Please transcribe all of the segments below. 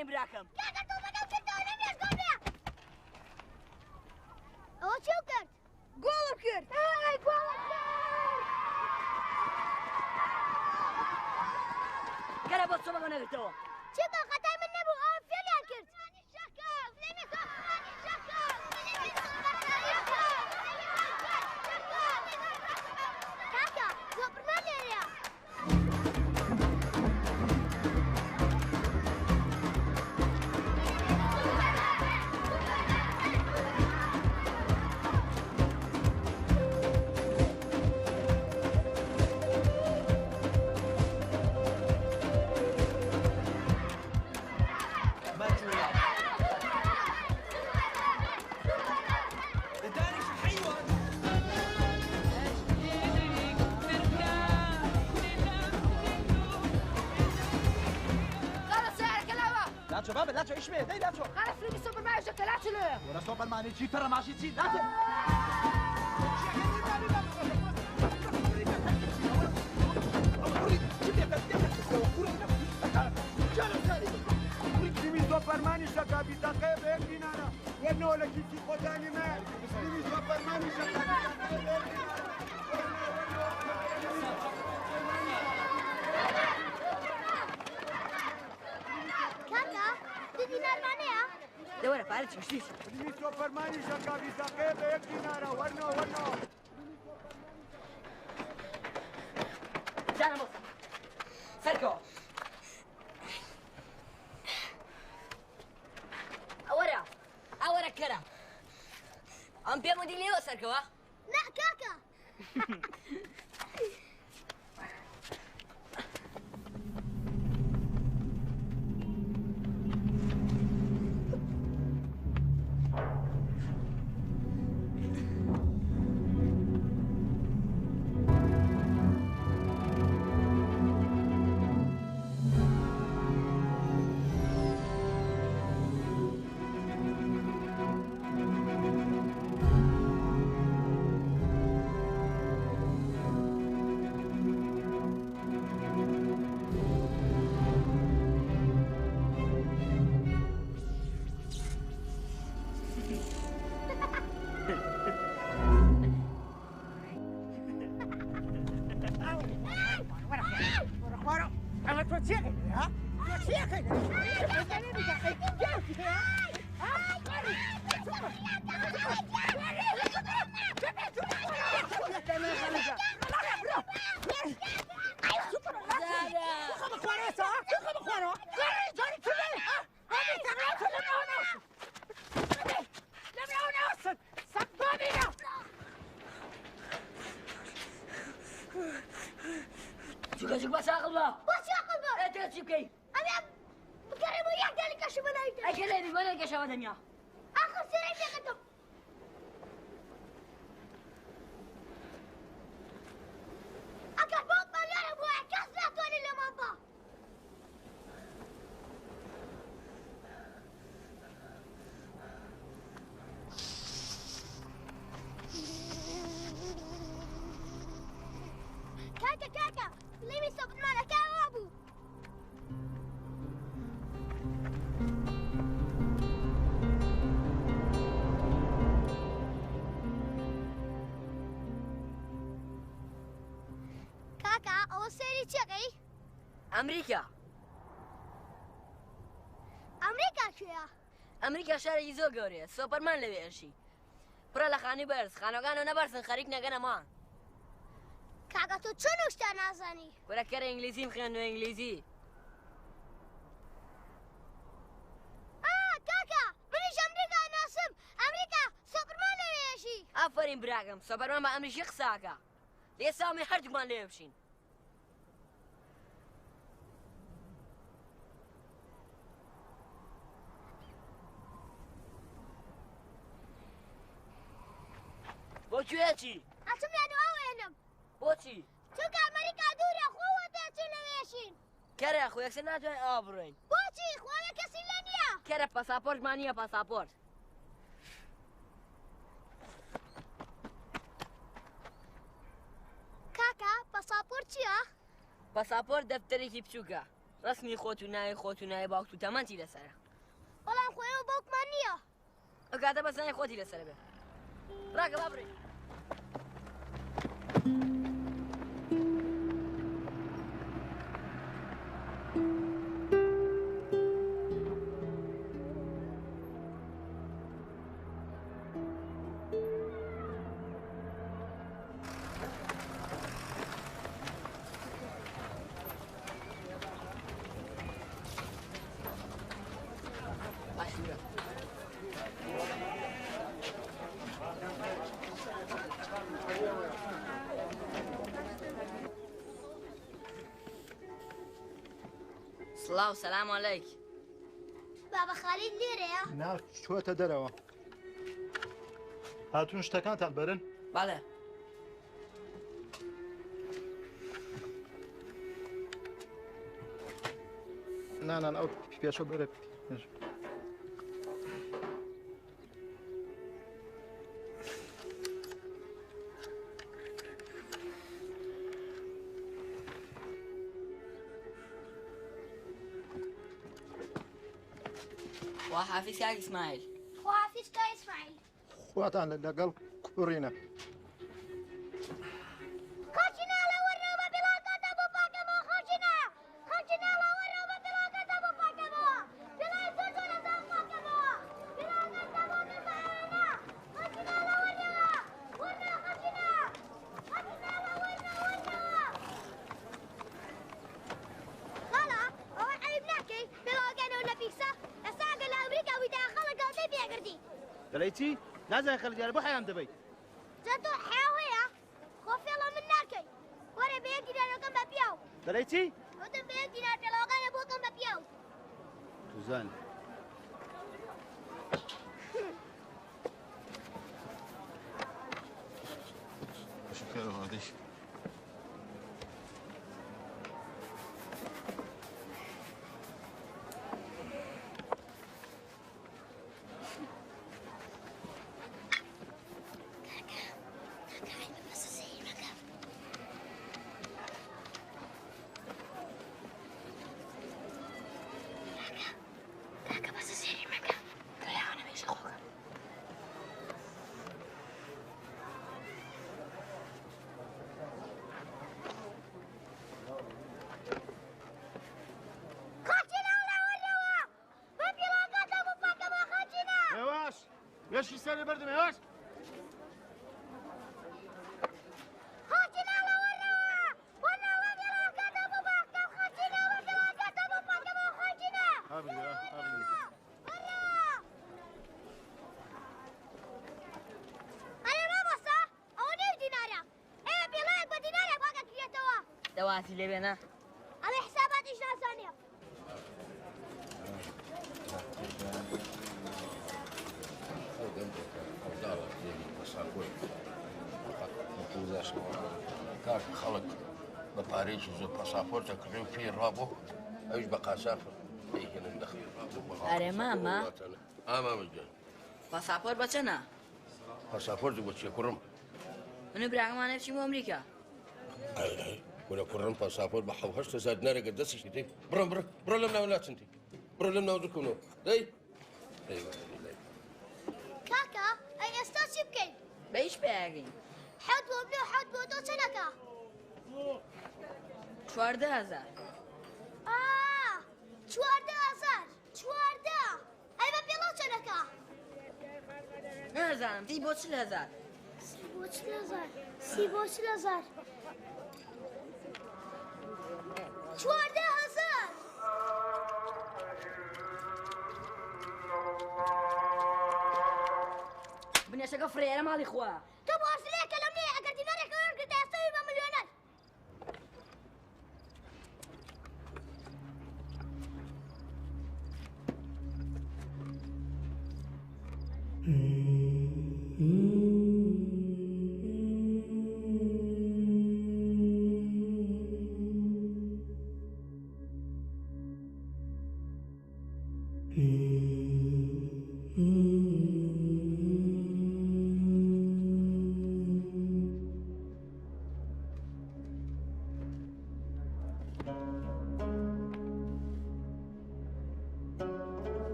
ئافرین براکەم. کاکە تۆ بەدەم کردەوە نەمێش گۆڵ بێ. ئەوە چێو کرد؟ گۆڵم کرد. ئەی گۆڵم کرد. گەرە بۆ چۆمەگە نەگرتەوە. چێکە خەتای من نەبوو ئەوە فێلیان کرد. کاکە زۆپڕمان لێرەیە. لاتشو بابا لاتشو ايش بيه؟ داي لاتشو خلاص فيلم سوبر ماريو شوكولاتة له ورا سوبر ماني تشي ترى ماشي تشي لاتشو سوپرمانی شکا بی دقیقه به یک دیناره و نولکی سی خودانی من نیمی سوپرمانی شکا بی دقیقه به یک دیناره کاکە دو دینار مانەیە؟ دەوەرە پارە چشتیش. نیمی سوپرمانی شکا بی دقیقه به یک دیناره ورنو جانم بۆسە سەرکەوە ئەوەرە کەرە ئەم پێم وتی لێوە سەرکەوە نا کاکە چیکەچک بەس عاقڵ بە بۆچی عاقڵ بە؟ ئێتە چی بکەی؟ ئەمێ بگەڕێ بۆ یەک دەلی کەشە بەناویتە ئەگەر لێبی بۆ نەگەشەوە دەنیا ئاخر سێرەی پێکەتم ئەگەر بۆ بەلێرە بووە کەس ناتوانێت لەمان بە کاکە لێوی سەبرمانەکەوە بوو کاکە ئەوە سێری چێکەی؟ ئەمریکا ئەمریکا کوێیە؟ ئەمریکا شارێکی زۆر گەورەیە سۆپەرمان لەوێ ئەشی پڕە لە خانی بەرز خانەکانەوە نەبەرسن خەریک نەگەنەمان کاکە تۆ چۆن شتا نازانی؟ وەرەکەرە ئینگلیزیم خوێندوە ئینگلیزی کاکە منیش ئەمریکا ناسم ئەمریکا سۆپەرمان لەوێشی ئافرین براکەم سۆپەرمان بە ئەمریشی قساکە لێ سامی هەردووکمان لێ بشین بۆ کوێچی؟ ئەچم لە دووا وێنم بۆچی؟ چونکە ئەمریکا دوورە خۆوە دەچین لەوێشین کەرە خۆ یەکسەر ناتوانین ئاوا بڕۆین بۆچی خۆوە کەسی لە نییە کەرە پاساپۆرتمان نییە پاساپۆرت کاکە پاساپۆرت چییە؟ پاساپۆرت دەفتەرێکی بچووکە ڕسمی خۆت و ناوی خۆت و ناوی باوکت و تەمەنی لەسەرە بەڵام خۆیەوە باوکمان نییە ئەکاتە بەسانی خۆتی لەسەر بێ ڕاکە با بڕێ سڵاو سەلام عەلەیک بابە خالید لێرەیە نا چووەتە دەرەوە هاتوون شتەکانتان بەرن بەڵێ نانان ئەو پێشە بەرە وحافظ کاک ئیسماعیل خواحافیز کا ئیسماعیل خواتان لەگەڵ کوڕینە خەڵچینە لەوەرەوە بە بڵاگەتە بۆ پاکەمەوە خەڵچینە خەڵچینە لەوەرەوە بە بڵاگەتە بۆ پاکەمەوە بڵای زۆر زۆر لەزان پاکەمەوە بڵاگەتە بۆ نزانە خەڵچینە لەوەرەوە وەرنە خەڵچینە خەڵچینە لەوەرەوە خاڵە ئەوە عیب ناکەی بڵاگەنەوە لە پیسە ئەساگە لە ئەمریکا ویدا خەڵک گەڵتەی پێگردی دەڵێی چی نازانێ خەڵک دیارە بۆ حەیان دەبەیت جاتۆ حیاو هەیە خۆ فێڵە من ناکەی وەرە بە یەک دیرارەکەم بە پیاو دەڵێی چی وتم بە یەک دیرار پێڵاوەکانە بۆکەم بە پیاو توزان شكرا هاديش وێشی سەرێ بەردم هێواش دەواتی لێبێنە ئەمە حساباتیش نازانێ کاک خەڵک بە پارێکی زۆر پاساپۆرتە کڕێ و پێی ڕابۆ ئەوش بە قاسافە هێنن دەخی ئەرێ مامە ئامامەگەن پاساپۆرت بە چەنە پاساپۆرت بۆ چیە کوڕم من و براگەمانە بچین بۆ ئەمریکا ولا كورن باسابور بحوهشت زاد نرقد دسش دي برا لم ناو لاتنتي برا لم ناو دكونو داي ايوه کاکە ئەی ئێستا چی بکەین بەیش پێگەین حەوت بۆ منێ و حەوت بۆ تۆ چەنەکە 14,000 14,000 ئەی بە پێڵەو چەنەکە نازانم تی بۆ 40,000 سی بۆ 40,000 14,000 بنێشەکە فرێرە ماڵی خوا تۆ بۆ ئەرسلەیەکە لەم نییە ئەگەر دینارێکە وەرگرتە ئێستاوی بە ملیۆنەر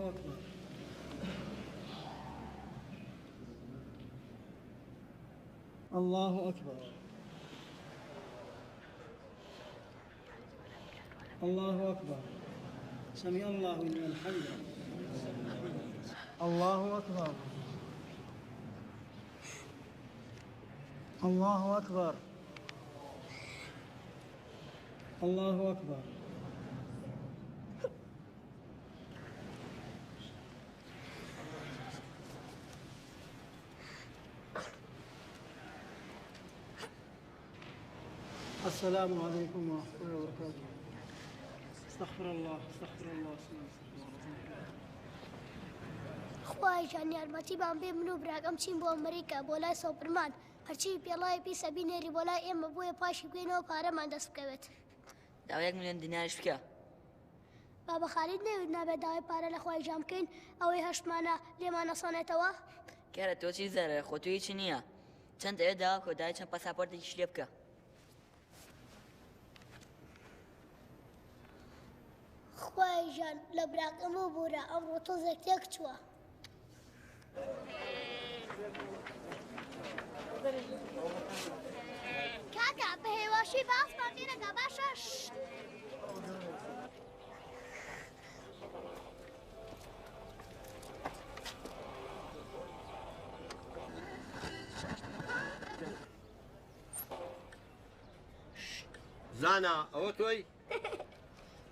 الله أكبر. الله أكبر. الله أكبر. سمع الله لمن حمده. الله أكبر. الله أكبر. الله أكبر. السلام عليكم ورحمة الله وبركاته. استغفر الله استغفر الله خوای جان یارمەتیمان بێ من و براکەم چین بۆ ئەمریکا بۆ لای سۆپرمان هەرچی پێڵای پیسە بینێری بۆ لای ئێمە بۆیە پاشی بگوێنەوە پارەمان دەست بکەوێت. داوا 1 ملیۆن دیناریش بکە. بابە خالید نەوێت نابێت داوای پارە لە خوای جام بکەین ئەوەی هەشتمانە لێمان نەسانێتەوە. کارە تۆ چی زەرە خۆ توی چی نییە چەند ئەوێ داوا کۆدای چەند پاساپۆرتێکیش لێ بکە. خوای ژان لە براکەمە بوورە ئەمڕۆ تۆزێک تێک چووە. کاکە بە هێواشی باسمان لێرەکە باشە. زانا ئەوە تۆی؟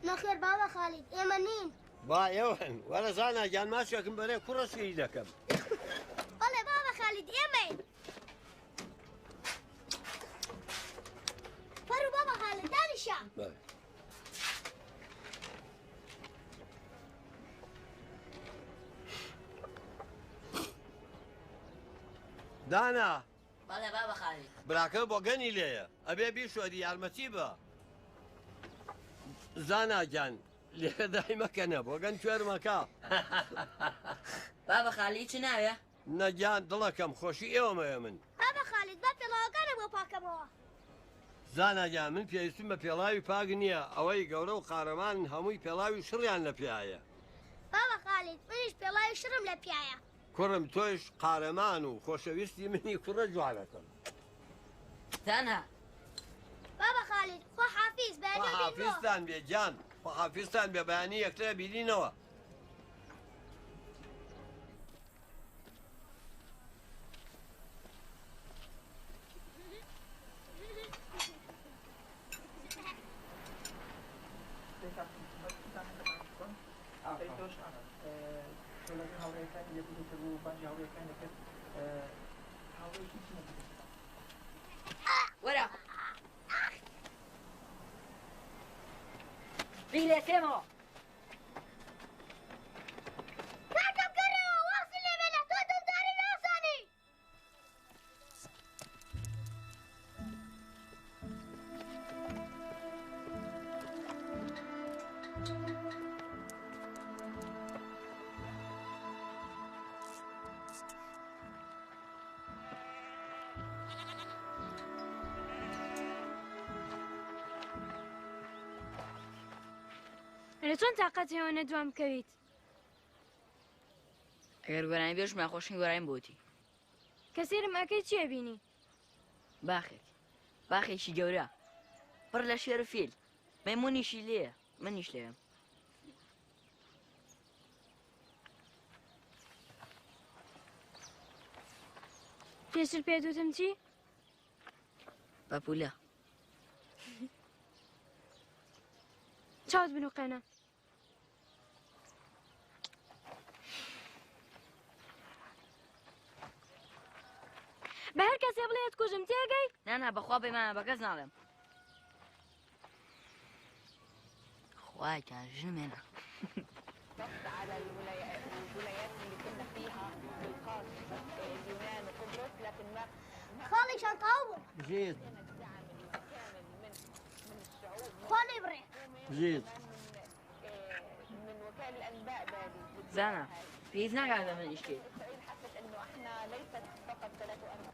نەخێر بابە خالید ئێمە نین. با ئێوەن وەرە زانا گیان ماچێکم بەرێ کوڕە سوێی دەکەم. بەڵێ بابە خالید ئێمەین. فەرموو بابە خالید دانیشە. دانا بەڵێ بابە خالید. براکە بۆ گەنی لێیە ئەبێ بیشۆری یارمەتی بە. زانا گیان لێرە دای مەکەنە بۆ گەن کوێرمەکە. بابە خالی چ ناوێ؟ نەگیان دڵەکەم خۆشی ئێوەمەیە من. بابە خالید بە پێڵاوەکانە بۆ پاکەمەوە. زاناگیان من پێویستم بە پێڵاوی پاک نییە ئەوەی گەورە و قارەمان هەمووی پێڵاوی شڕیان لە پیایە. بابە خالید منیش پێڵاوی شرم لە پیایە. کوڕم تۆش قارەمان و خۆشەویستی منی کوڕە جوانەکەم. تەنها بابە خالید خۆ حافیز بەیانی بینەوە. حافیزتان بێ گیان حافیزتان بێ بەیانی یەکترە بینینەوە. وەرە بیلێ تێمەوە. کاکەم گەڕێەوە واسی لێ بێنە تۆ دڵداری نازانی. لە چۆن تااقەت هێوە نەدوام بکەویت؟ ئەگەر گۆرانی بێژ ماخۆشنی گۆرایم بۆتی. کە سێرم ئەەکەی چیە بینی؟ باخێک باخێکی گەورە پڕ لە شێر و فیل مەیمونیشی لێیە منیش لێم. پێشتر پێدوتم چی؟ بەپولە چاوت بنووقێنە. بە هەر کەسێ بڵێت کوژم تێگەی؟ نانا بەخوا بێمانە بە کەس ناڵێم. خوایتان ژنمێنە. على الولايات اللي كنا فيها بالخاص اليونان وقبرص لكن ما خاڵی شان تاو بوو. جيد خۆنی بڕێ. جيد من وكالة الانباء بالي زانا پێویست ناکات بە من ئیشکێت. اسرائيل حست انه احنا ليست فقط 3 أرباع.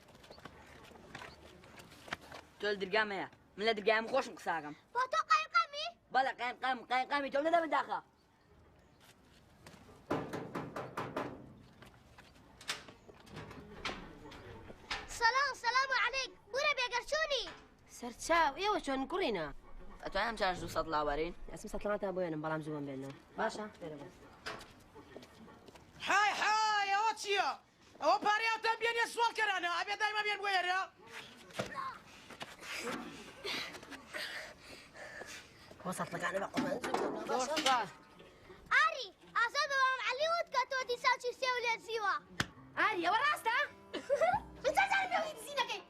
تۆ لە دەرگامەیە من لە دەرگایم خۆشم قساکەم. بۆ تۆ قایقەمی؟ بەڵێ قایمقامی تۆ لەدە من داخە. سەرچاو ئێوە چۆن کوڕینە ئەتوانم ئەم چارش 200 لاوەرین ئەسم سەتڵاتە بۆێنم بەڵام زووم بێنەوە باشە فێرە بەس حای حای ئەوە چییە؟ ئەوە پارەیاوتان بێنێ سوڵکەرانە ئەبێ دایمە بێن بۆ ێرە بۆ سەتڵەکانە بە قوڵان ئاری ئاسا بەوام عەلی وت کە تۆ دیساچی سێ و لێت زیوە ئاری ئەوە ڕاستە؟ من چەندجار پێوی دزینەکەی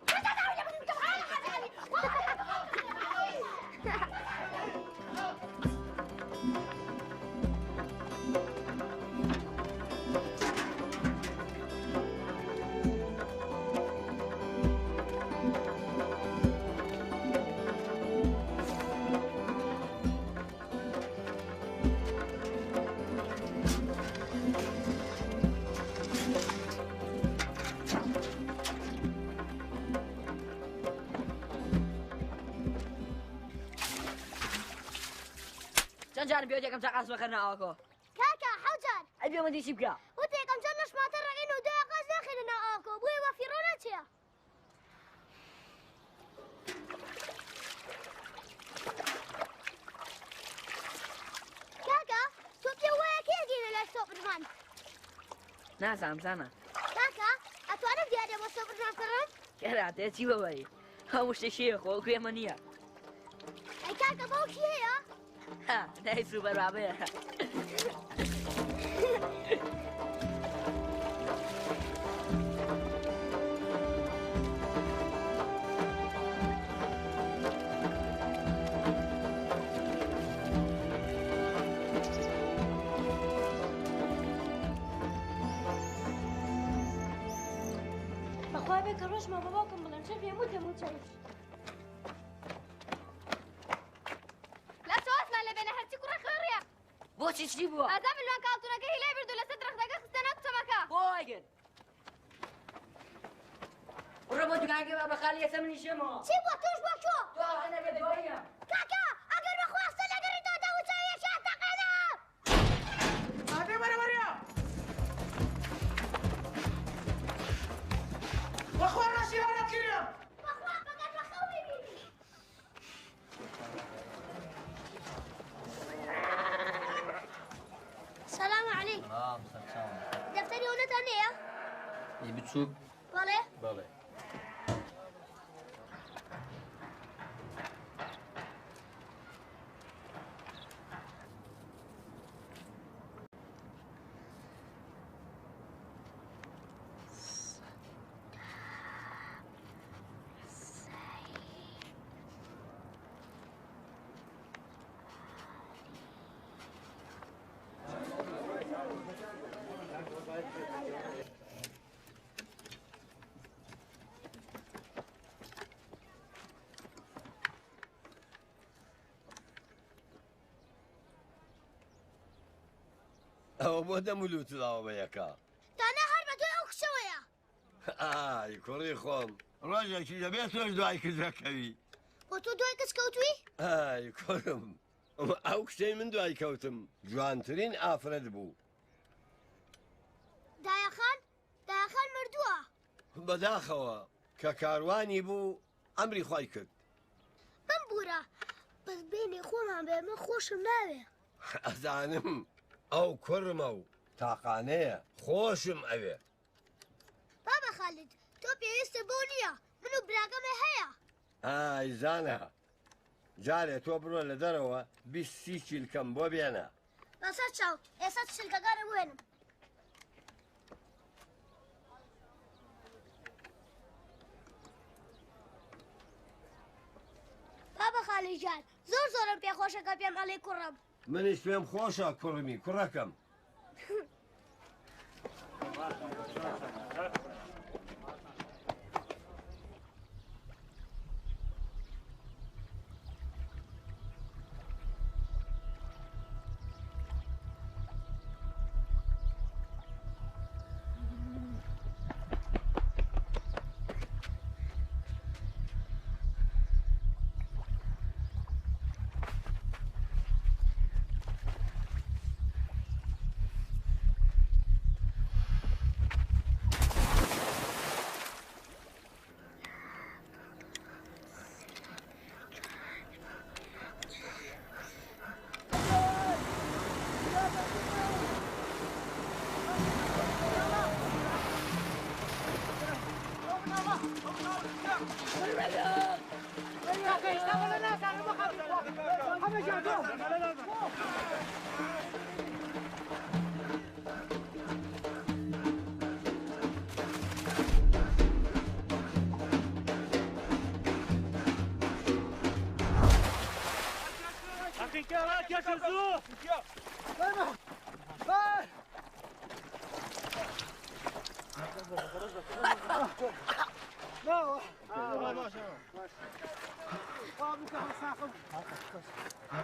چەند جارم پێوت یەکەم چاقاس بەکەرناوەکۆ کاکە حەوجار ئەبێ من دیشی بکە وت یەکەم چەند لە شماتە ڕەگەین و دوای قاز ناخێنە ناو ئاوەکۆ بۆیە وە فیڕۆ ناچێ کاکە تۆ پێ وایە کێ گەینە لای سۆپرمان نازانم زانە کاکە ئەتوانم دیارە بۆ سۆپرمان کڕم کێراتێ چی بەوەی هەموو شتێکیە خۆ گوێمە نییە ئەی کاکە باوکی هەیە ها نایسو بەرابەیە بەخوا بێ کە ڕۆژمە بە باوکم بڵێن چە پێم وتم و چەویش لە سۆسمان لە بێنە هەرچی کوڕە خوێڕیە بۆچی چی بووە؟ ئازا ملوان کاڵتونەکەی لێ بردو لەسەر درەختەکە خستە ناو کچەمەکە بۆیگن ڕۆ بۆ دوکانەکە با بەخالی ئێستا منی شێمەوە چی بووە تۆش بۆ چۆ تۆ هەنە بێ دواییە کاکە ئەگەر بەخواستە لەگەڕیتەوە داوچەوەیە شان تەقێنە ئابێ بەرەبەرە بەخوا ڕاشی هەڵەکرێ بەخوا بەگەر بەخەو ببینی سلام علیکم دەفتەری ئەوەتان هەیە؟ بچووک بەڵێ بەڵێ ئەوە بۆ دەمولوتلاوە بە یەکە دانا هەر بە دوای ئەو کچەوەیە ئای کوڕی خۆم ڕۆژێکی دەبێت تۆش دوای کچەکەوی بۆ تۆ دوای کچ کەوتووی؟ ئای کوڕم ئەو کچەی من دوای کەوتم جوانترین ئافرەت بوو دایەخان مردووە بەداخەوە کە کاروانی بوو ئەمری خوای کرد بم بوورە بەس بینی خۆمان بێمە خۆشم ناوێ ئەزانم ئەو کوڕمە و تاقانەیە خۆشم ئەوێ بابە خالید تۆ پێویستە بۆ نییە من و براگەمە هەیە ئای زانە جارێ تۆ بڕۆ لە دەرەوە 20 چیلکەم بۆ بێنە بەسەر چاو ئێستا چلکەکانم وێنم بابە خالیجان زۆر زۆرم پێخۆشەکە پێم ئەڵێ کوڕم منیش پێم خۆشە کوڕمی کوڕەکەم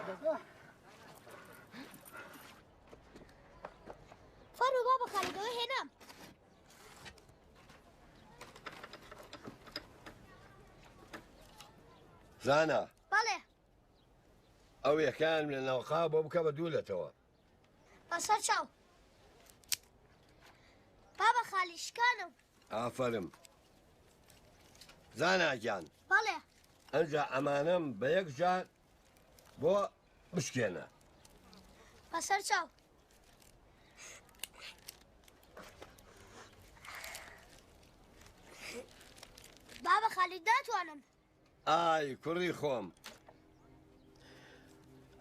شزو فرو بابا خالد هنا زانا بله ئەو یەکان لە ناوخا بۆ بکە بە دوولەتەوە بەسەر چاو بابا خالی شکانم ئافەرم زاناگیان بەڵێ ئەنجا ئەمانەم بە یەک جار بۆ بشکێنە بەسەر چاو بابا خالی داتوانم ئای کوڕی خۆم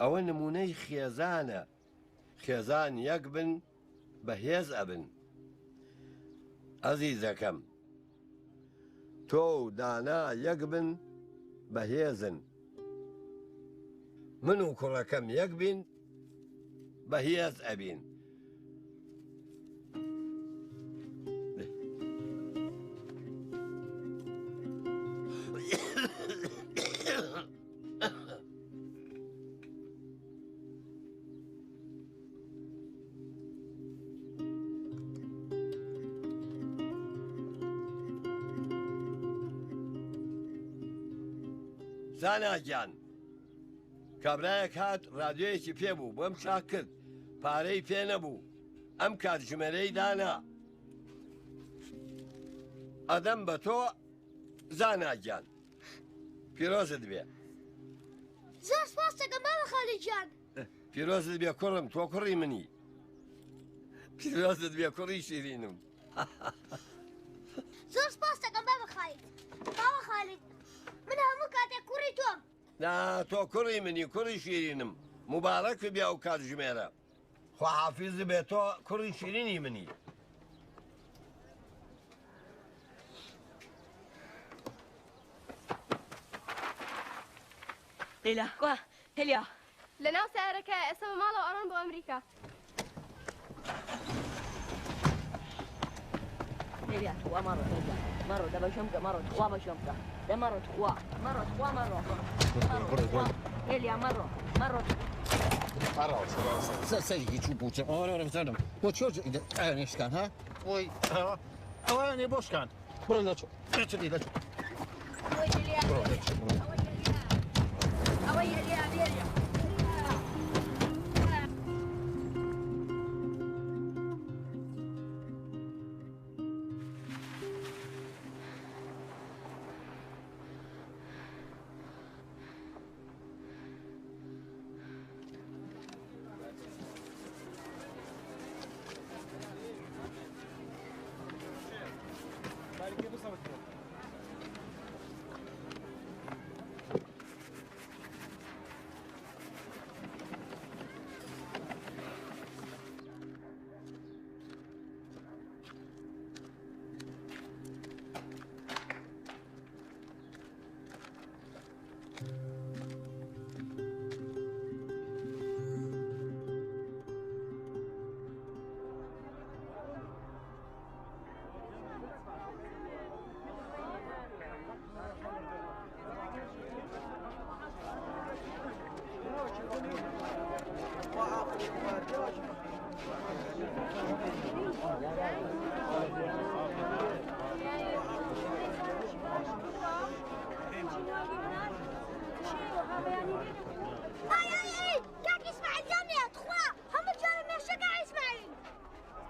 ئەوە نمونەی خێزانە خێزان یەک بن بەهێز ئەبن ئەزیزەکەم تۆ و دانا یەک بن بەهێزن من و کوڕەکەم یەک بین بەهێز ئەبین زاناگیان کابرایەک هات ڕادیۆیەکی پێبوو بۆم چاک کرد پارەی پێ نەبوو ئەم کاتژمێرەی دانا ئەدەم بە تۆ زاناگیان پیرۆزت بێ زۆر سپاس دەکەم بابا خالی گیان پیرۆزت بێ کوڕم تۆ کوڕی منی پیرۆزت بێ کوڕی شیرینم زۆر سپاس دەکەم بابا خالی من هەموو کاتێک کوڕی تۆم نا تۆ کوڕی منی کوڕی شیرینم مبارەک بێ ئەو کاتژمێرە خواحافیز بێ تۆ کوڕی شیرینی منی ليلى كوا هليا لناو سيارك اسمه ماله وأران بو أمريكا هليا تخوا مرو دابا شمكة مرو تخوا بشمكة ده مرو تخوا هليا مرو سيدي تشوفوا انا مثلا وتشوج انا ايش كان ها وي اواني بوش كان برنا شو تشدي لا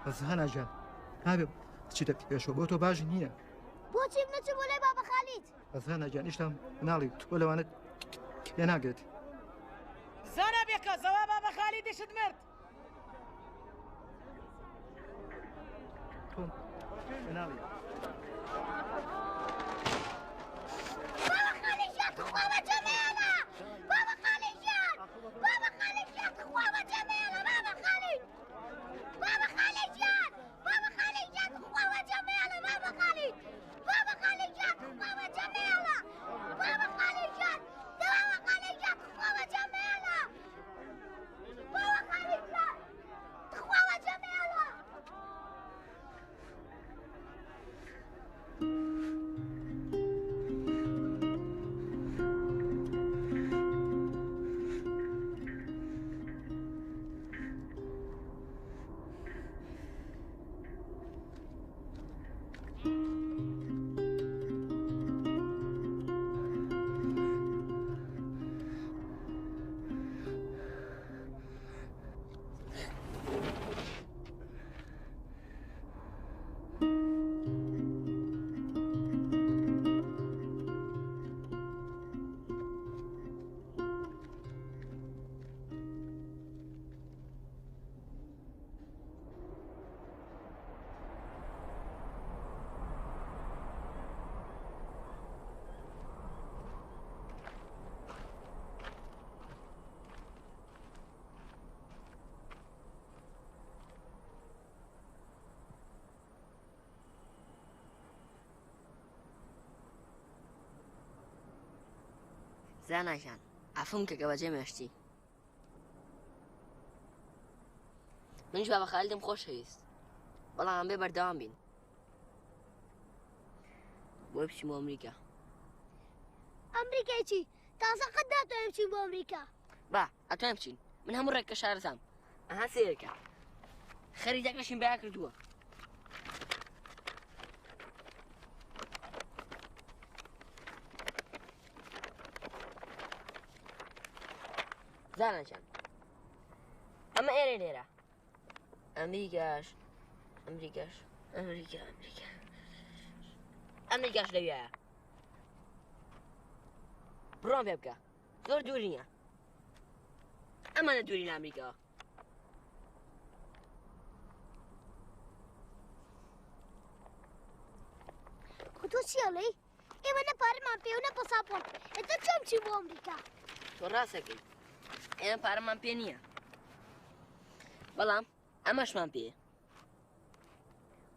بس هنا جان هذا تشيتك يا شو بوتو باج نية بوتي بنتي ولا بابا خالد بس هنا جان ايش تام نالي ولا وانا يا ناقد زانا بك زوا بابا خالد ايش دمرت توم نالي بابا خالد جات خوابة جميلة بابا خالد جات خوابة جميلة بابا خالد جات خوابة جميلة بابا خالد جات خوابة جميلة بابا خالد جات خوابة جميلة زانایان عفوم کە گەوەجێ مێشتی منیش بابە خالیدم خۆشەویست بەڵام بێ بەردەوام بین بۆی بچین بۆ ئەمریکا ئەمریکای چی تازە قەت ناتوانین بچین بۆ ئەمریکا با ئەتوانین بچین من هەموو ڕێکە شارەزام ئەها سێرەکە خەریتەکەشین بەیا کردووە زانایان ئەمە ئێرە لێرە ئەمریکاش لەوێیە بڕۆم پێ بکە زۆر دوور نییە ئەمانە دوورین ئەمریکاوە تۆ چیەڵێ ئێمە نە پارەمان پێ و نە پەساپۆرت ئێتە چۆن بچین بۆ ئەمریکا تۆ ڕاستەکەی ئێمە پارەمان پێ نییە بەڵام ئەمەشمان پێیە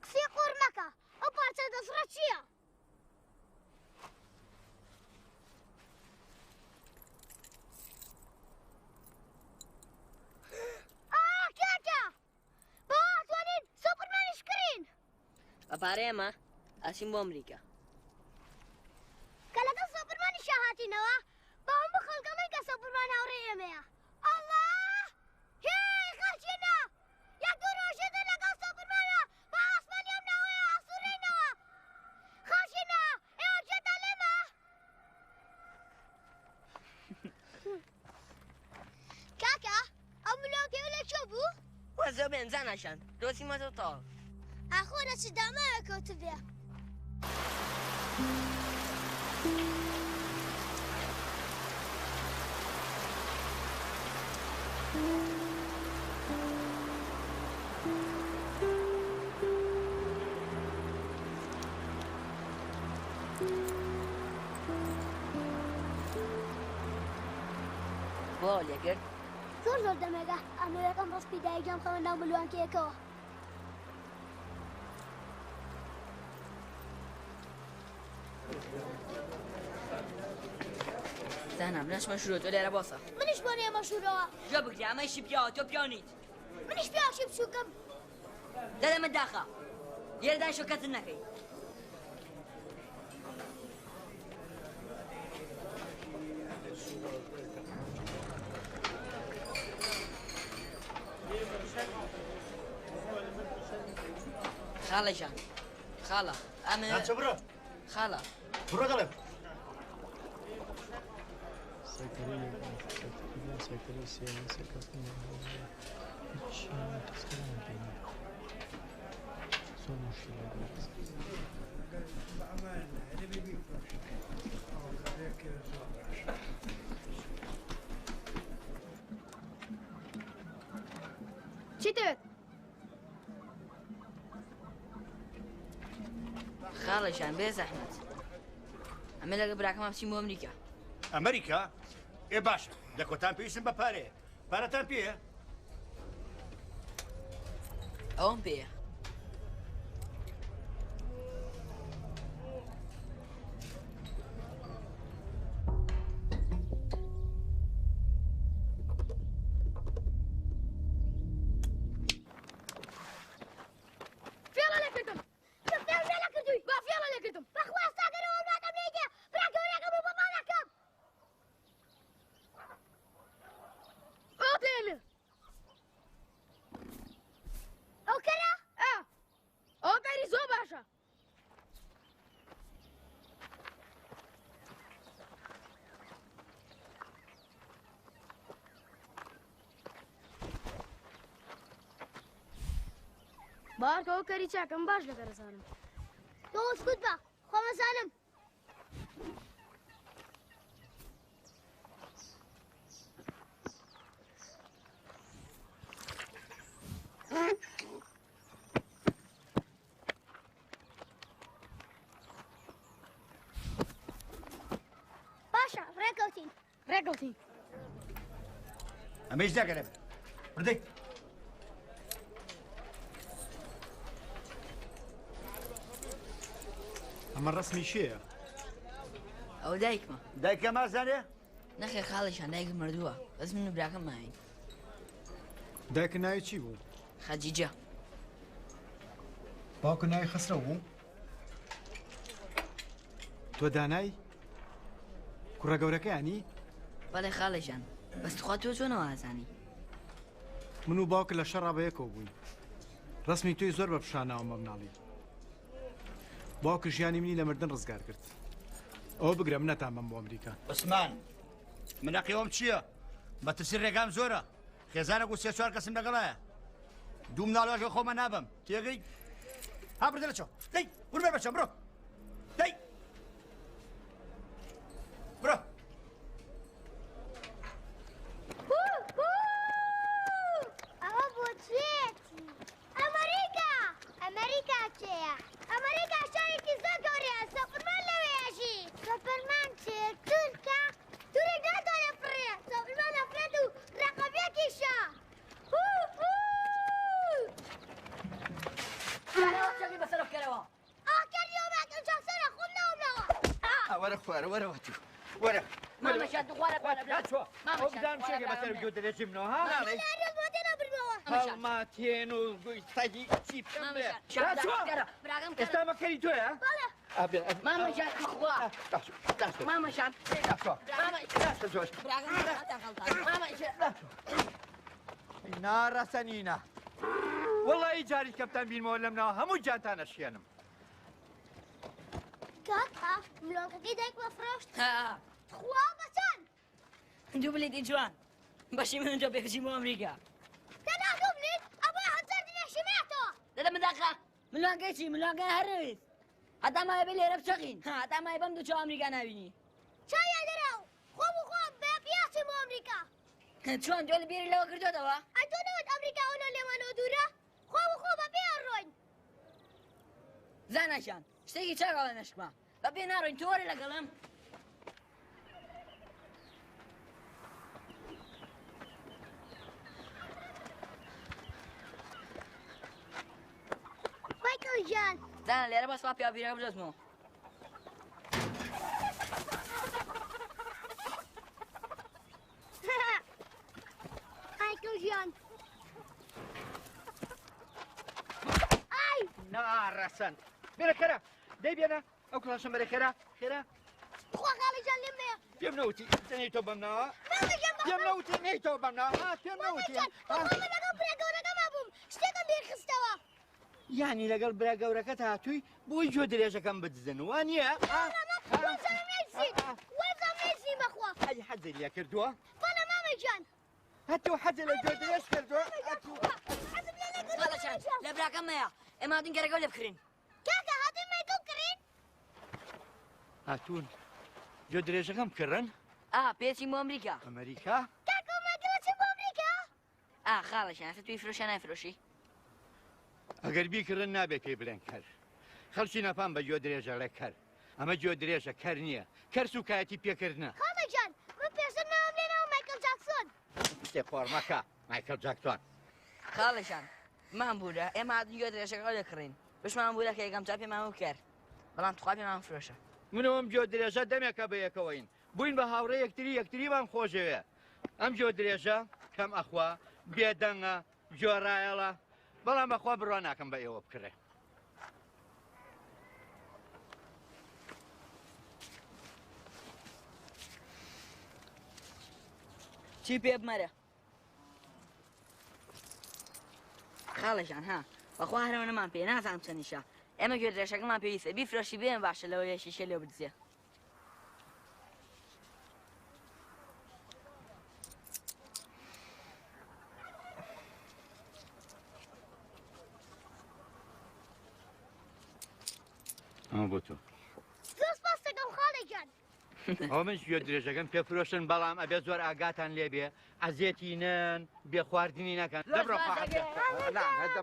قسەی قۆڕ مەکە ئەو پارچە دەسڕە چییە کاکە بەوا توانین سوپەرمانیش کڕین بە پارەی ئەمە ئاچین بۆ ئەمریکا کە لەگەڵ سوپەرمانیشە هاتینەوە بە هەموو خەڵگەڵی کە سوپەرمان هاوڕێ ئێمەیە ئەڵڵا هێ خەڵچینە یەک دوو ڕۆژێتە لەگەڵ سوپەرمانە بە ئاسمانی ئەم ناوەیە ئاسوورێنەوە خەڵچینە ئێوە جێتان لێمە کاکە ئەو ملۆکەوە لەکوێ بوو وەزە بێن زانایان دۆزیمەتەوە ئاخۆ لە چ دامایە کەوتبێ بۆ لێگرت زۆر زۆر دەمێگە ئەمەوێتم ڕستی دایکجان خەوە ناو ملوانکەیەکەوە زانم نەشمە شورۆ تۆ لێرە بۆسە منیش بۆ نێمە شوورەوە گوێ بگری ئەمەیشی پیاوە تۆ پیاوە منیش پیاوشی بچووکەم دەدەمە داخە لێرەدای شۆکەتت نەکەی خاڵەجان خاڵە ئەمە ناچە بڕۆ خاڵە بڕۆ دەڵێم چی دەوێت خاڵەجان بێ زەحمەت ئەمە لەگە براکەمان بچین بۆ ئەمریکا ئەمریکا ئێ باشە دەکۆتان پێویستم بە پارەیە پارەتان پێیە ئەوم پێیە باوەڕکەوە کەری چاکەم باش دەگەڕزانم تۆ سکوت بە خۆمەزانم باشە ڕێکەوتین ئەمەش داگەرێ بردەی ئەمە ڕسمی شێە ئەو دایکمە دایکە مازانێ نەخێ خاڵیشان دایکم مردووە بەس من و براکەم ماین دایکە ناوی چی بوو؟ خەجیجە باوکە ناوی خسرە بوو؟ تۆ دانای؟ کوڕە گەورەکەیانی؟ بەڵێ خاڵیشان بەس تخوا تۆ چۆنەوە ئازانی من و باوکە لە شەڕا بەیەکەوە بووین ڕسمی توی زۆر بە پیشاناوە مەبناڵی باوکە ژیانی منی لە مردن ڕزگار کرد ئەوە بگرە من نەتانبەم بۆ ئەمریکا عوسمان منەقیەوەم چییە؟ مەترسی ڕێگام زۆرە خێزانە و سێ چوار کەسم لەگەڵایە دوو مناڵۆژە خۆمە نابم تێگەی ها بردە لەچۆ دەی وربێ بەچەم بڕۆ دەی بڕۆ ئەوە بۆ چێتی ئەمریکا ئەمریکا چێە ئەمریکا شارێکی زۆر گەورەیە سەفرمان لەوێژی سەفرمان چێ تورکە تورێک ناتوانێ بڕێ سەفرمان ئەفرەت و ڕەقەبێکیشە چەکی بەسەر بکەرەوە ئاکەریەوە ماکەم چاکسەرە خۆم ناومەوە وەرە خوارە وەرەوە تو وەرە مامەشان دوخوارە چوە ئەو بدام چێکە بەسەر گوێ دەرێژی منەوە ها ناڵێ نارێز بۆ تێنە بردەوە هەڵماتێن و سەگی چی بکەم بێ براگەم ئێستا مەکەری تۆیە؟ مامەشان خوا مامەشان ناڕەسەنینە وەڵی جاری کەمتان بینمەوە لەم ناوە هەموو جانتانە شێنم کاکا ملۆنکەکەی دایک بەفرۆشت خوا بەچەند دوو بلیتی جوان بەشی من تۆ پێکچی بۆ ئەمریکا تەنها دوو بلیت ئەوەی هەزار دنێشیمێتەوە دەدە منداخە ملوانکەی چی ملوانکەی هەرەویست هەتا مایە بێ لێرە بچەقین هەتا مای بەم دوو چاو ئەمریکا نبینی چایا دەراو خۆم و خۆم بە پیاچی بۆ ئەمریکا چۆن تۆ لە بیری لەوە کردوتەوە ئەی تۆ نەوت ئەمریکا ئەوە لێوانەوە دوورە خۆم و خۆ بە پێ ڕۆین زاناشان شتێکی چاکەوە نەشکمە بە پێ ناڕۆین تۆ وەرە لەگەڵم مایکل جان زانە لێرە بەس وا پیاویرەکە بژۆزمەوە مایکل جان ئای ناڕەسەن بێنە خێرا دەی بێنە ئەو کڵاشم بەرە خێرا خێرا خوا خاڵی جان لێم بێ پێم نەوتی نەیتۆ بەم ناوە پێم نەوتی نەیتۆ بەم ناوە پێم نەوتی بەخۆمە لەگەڵ برا گەورەکەما بووم شتێکم بێرخستەوە یانی لەگەڵ برا گەورەکەت هاتووی بۆی جۆ درێژەکەم بدزن وان نییە وەزەمێزی بەخوا ئەی حەزی لێ کردووە بەڵە مامە جان هەتۆ حەزی لە جۆ درێژ کردووە لە براکەم مەیە ئێمە هاتوین گەرەگەو لێ بکڕین کاکە هاتوین مایکل کڕین هاتوون جۆ درێژەکەم کڕن پێچین بۆ ئەمریکا ئەمریکا کاکە مایکڵە چی بۆ ئەمریکا خاڵەشان ئەسە توی فرۆشە نایفرۆشی ئەگەر بیکردن نابێت پێی بڵێن کەر خەڵکی نەپام بە جۆ درێژەڵێ کەر ئەمە جۆ درێژە کەر نییە کەرس و کایەتی پێکردنە خاڵە جان من پێشتر ناوم لێنەوە مایکل جاکسۆن شتێ خۆڕمەکە مایکل جاکسۆن خاڵشان مان بوورە ئێمە هاتوین گوێ درێژەکە لێ کڕین بشمان بوورە کە یەکەم چا پێمان و کرد بەڵام تخوا پێمان فرۆشە منەوەم جۆ درێژە دەمێکە بە یەکەوەین بووین بە هاوڕێ یەکتریمان خۆشەوێ ئەم جۆ درێژە کەم ئەخوا بێدەنگە جۆڕایەڵە بەڵام بەخوا بڕوا ناکەم بە ئێوە بکڕێ چی پێ بمەرە خاڵەشان ها بەخوا هەرەوە نەمان پێ نازانم چەندیشە ئێمە گوێ درێژەکەمان پێویستە بیفرۆشی بێن باشە لەوە لێ شیشە لێ بدزێ ئەمە بۆ تۆ زۆر سپاس دەکەم خاڵێ جان ئەو من گوێ درێژەکەم پێفرۆشن بەڵام ئەبێ زۆر ئاگاتان لێبێ ئەزیەتی نەن بێ خواردنی نەکەن دەبڕۆ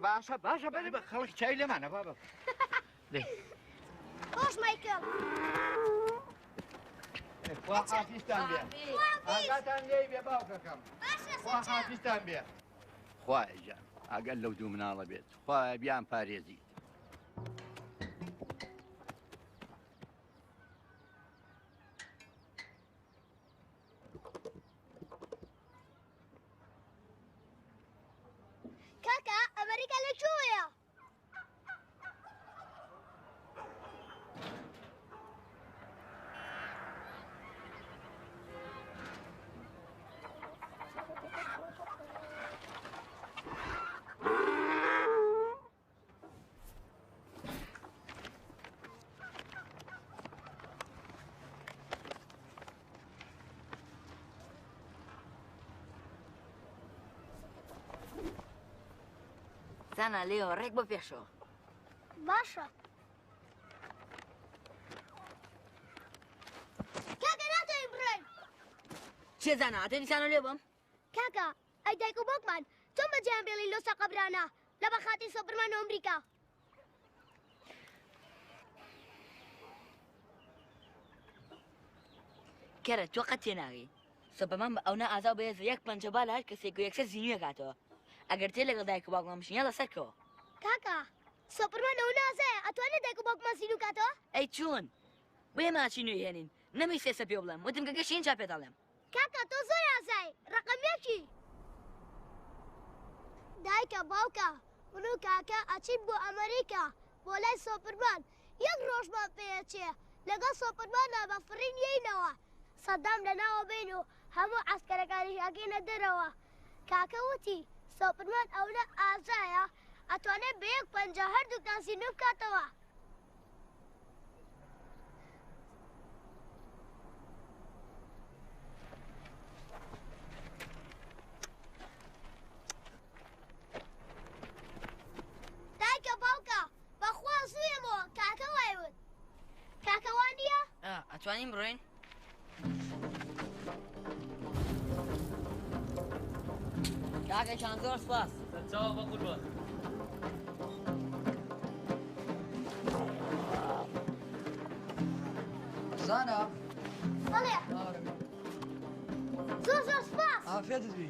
باشە باشە بەری بە خەڵک چای لێمانە بابە خۆش مایکل خوا حافیزتان بێ ئاگاتان لێ بێ باوکەکەم خوا حافیزتان بێ خوای جان ئەگەر لەو دوو مناڵە بێت خوای بیان پارێزی زانا لێوە ڕێک بۆ پێشەوە. باشە. کاکە ناتوانین بڕۆین. چێ زانا ئەتەنی سانە لێ بم؟ کاکە ئەی دایک و بۆکمان چۆن بەجیان بێڵی لۆسە قەبرانە لە بەخاتی سۆپرمان و ئەمریکا. کەرە تۆ قەت تێناغی. سۆپەرمان بە ئەونا ئازاو بەهێز یەک پەنجەبا لە هەر کەسێک و یەکسەر زینویە کاتەوە. ئەگەر تێ لەگەڵ دایک و باوکمان بشینە لەسەرکەوە. کاکە سۆپرمان ئەو نازایە ئەتوانێت دایک و باوکمان زین و کاتەوە؟ ئەی چۆن؟ بۆ ئێمە چینوی هێنین نەمی سێسە پێ بڵێم وتم کە گەشتین چا پێداڵێم. کاکە تۆ زۆر ئازای ڕقم یەکی. دایکە باوکە من و کاکە ئەچین بۆ ئەمریکا بۆ لای سۆپرمان یەک ڕۆژمان پێچێ لەگەڵ سۆپرمانە بە فڕین یینەوە سەدام لەناوە بین و هەموو عەسکەرەکانی هاگینە دەرەوە. کاکە وتی سۆپرمان ئەوە ئازایە ئەتوانێت بە یەک پەنجە هەردووکتان زین و بکاتەوە. دایکە باوکە بەخوا زوویەمەوە کاکە وایوت. کاکە وان نییە؟ ئەتوانین بڕۆین؟ کاکەشان زۆر سپاس. چاوە بە قوربان. زانا بەڵێ زۆر زۆر سپاس. ئافێتت بی.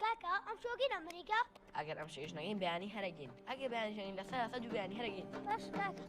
کاکە ئەم شۆگین ئەمریکا؟ ئەگەر ئەم شێش نەگەین بەیانی هەرەگین ئەگەر بەیانیشەنین لەسەر یاسا دوو بەیانی هەرەگین. باش کاکە.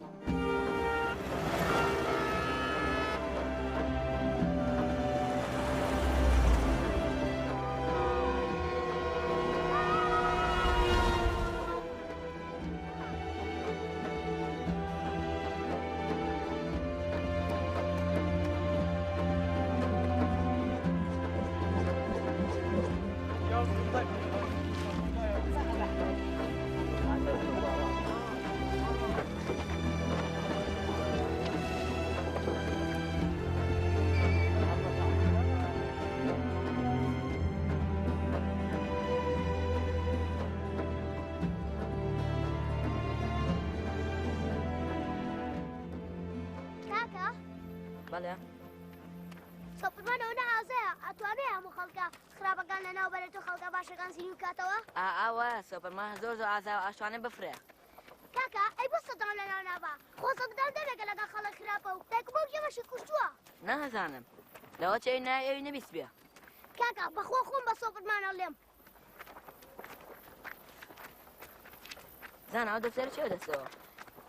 بەڵێ سۆپرمان ئەوە ئازایە ئەتوانێت هەموو خەڵکە خراپەکان لەناو بەرێت و خەڵکە باشەکان زین و کاتەوە؟ ئاوە سۆپەرمان زۆر زۆر ئازا و ئاشتوانێ بفرێ. کاکە ئەی بۆ سەدام لەناو نابا خۆ سەدام دەرێکە لەگەڵ خەڵک خراپە و دایک و باوکی ئێمەشی کوشتووە. نازانم لەوە چێ نایەوی نەبیست بێ. کاکە بەخۆ خۆم بە سۆپرمان ئەڵێم. زانا ئەو دەسەر چێ دەستەوە؟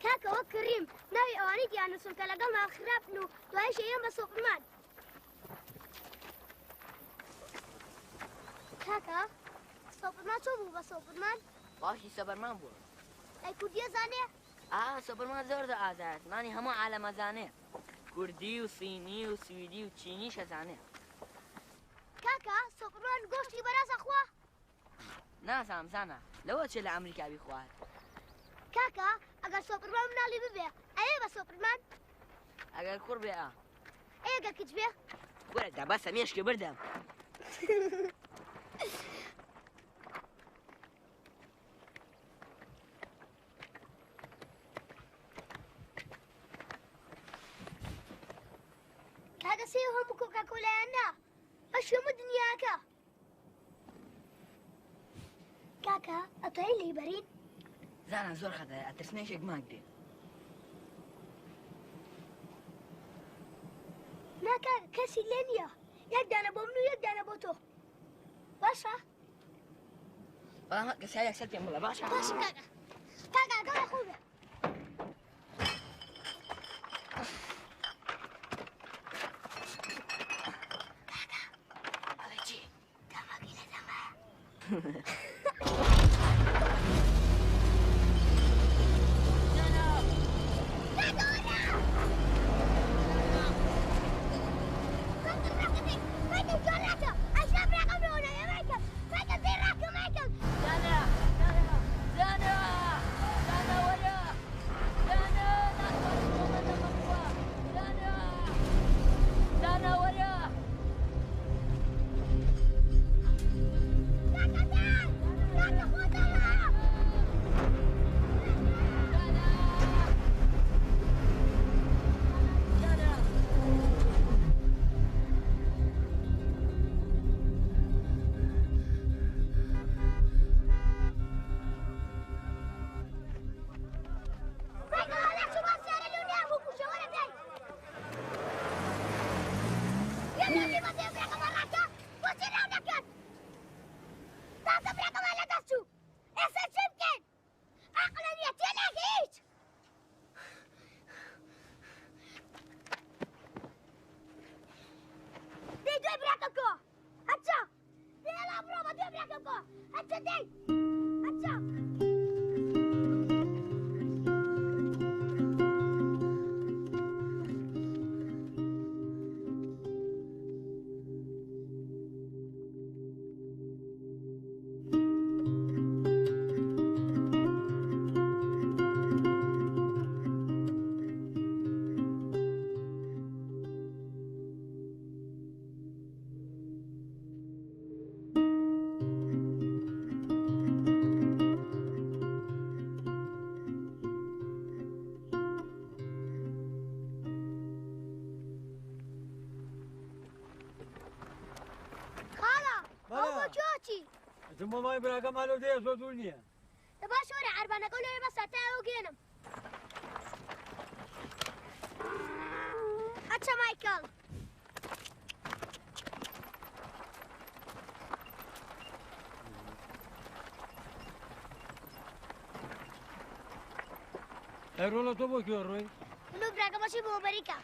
کاکەوە کڕیم ناوی ئەوانەی دیانووسم کە لەگەڵمان خراپن و دوایش ئێم بە سۆپرمان. کاکە سۆپرمان چۆن بوو بە سۆپرمان؟ باشی سۆپەرمان بوو. ئەی کوردیە زانێ؟ سۆپەرمان زۆر زۆر ئازایەت زمانی هەموو عالەمە زانێ. کوردی و سینی و سویدی و چینیش ئەزانێ. کاکە سۆپرمان گۆشتی بەرازە خوا؟ نازانم زانا لەوە چێ لە ئەمریکا بیخوات. کاکە ئەگەر سۆپرمان مناڵی ببێ ئەوێ بە سۆپرمان ئەگەر کوڕ بێ ئێگە کچ بێ وەرەدا بەسە مێشکی بردەم کاکە سێ هەموو کۆکاکۆلایاننا بەشێمە دنیاکە کاکە ئەتوانین لێبەرین زانە زۆر خەتەرە ئەترسنێشێک مانگ دێ نا کاکە کەسی لێ نییە یەک دانە بۆ من و یەک دانە بۆ تۆ باشە بەڵام کەسا یەکسەر پێم بڵە باشە باشە کاکە کاکە گەڵە خۆ بێ ئەڵێ چی دەمەگی لە دەمە والله براكه مالو دي صوتوني دابا شوري عربانه قولوا لي بس وقينم هاتشا مايكل ايرولا تو بو كيروي منو براكه ماشي بو امريكا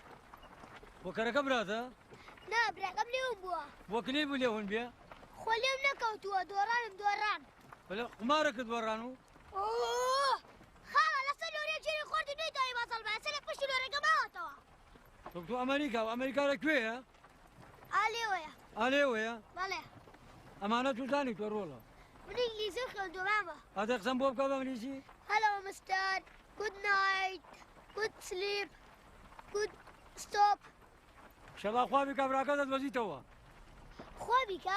وكركه برادا لا براكه بليهم بوا وكلي بليهم بيا خليهم نكوتوا دوران ولا قمارك دورانو اوه خاله لا سلوري جيري خورد ني داي باصل بس انا كش لوري قماطوا تو امريكا وامريكا لكويا اليويا بله امانه تزاني ترولا بالانجليزي خلدوا ماما هذا قسم بوب كذا انجليزي هلو مستر جود نايت جود سليب جود ستوب شلا خوابك براكه وزيتوا خوابك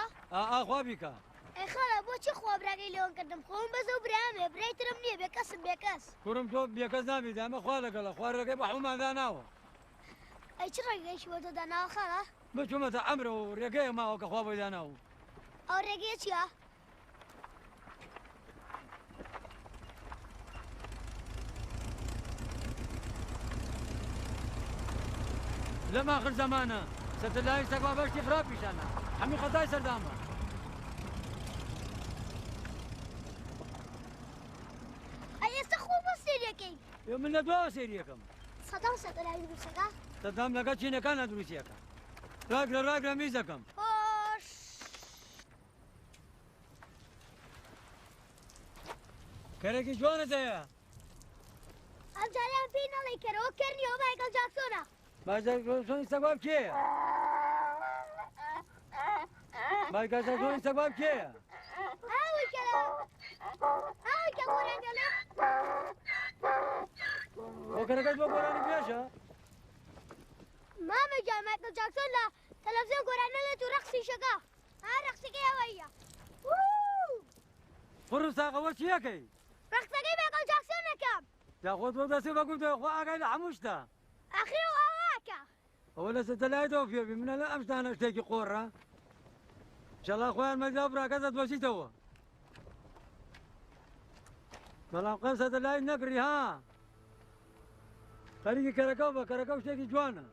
خوابك اي خاله بو چی خواب راگی لون کردم خوام بزو برامه برایترم نیه بکس كرم تو بيكاس نامي دام خوالك الله خوارك بحوم داناو اي چی راگی شو تو دانا خاله بچومه تا عمرو رجع ما هو كخواب داناو او راگی چیا لما اخر زمانه ستلاقي استقبال باش تخرب بيشانا حمي خطاي سردامه اي استخو بسيريكي يوم من دوا سيريكم صدام ستلاقي بسكا تدام لك شيء كان دروسيك راقرا ميزكم اوش كريكي جوانا زيها الجاريان فينا ليكرو كرني ومايكل جاكسونا مايكل جاكسون استقبال كيه مايكل جاكسون استقبال كيه هاوي كلام هاوي كلام وكان بقول أنا بياشا ماما جا مايكل جاكسون لا تلفزيون قرانا له رقصي شقا رقصي كي ويا فرص أقوى شيء كي رقصي كي مايكل جاكسون كم يا خود بدا سيبا قلت يا أخوة أقايل حموشتا أخي وهواك أولا ستلاقي دوفيا من لا أمشت أنا أشتكي قرة إن شاء الله أخوان ما جابرا كذا تمشي توا ملا قام ستلاقي نقري ها خليكي كركوبة اشتكي جوانا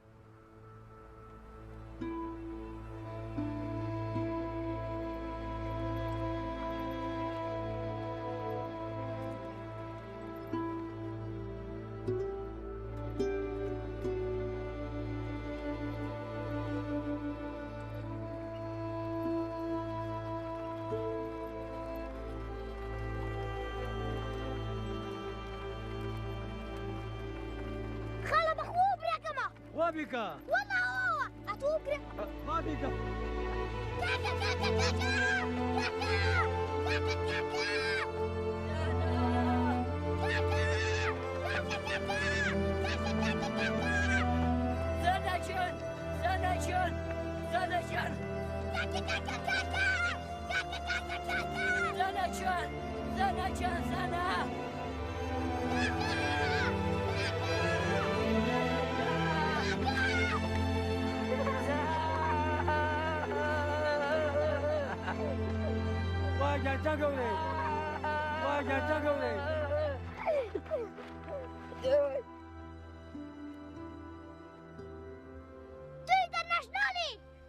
بك والله هو أتوقع ما بك كاكا كاكا كاكا كاكا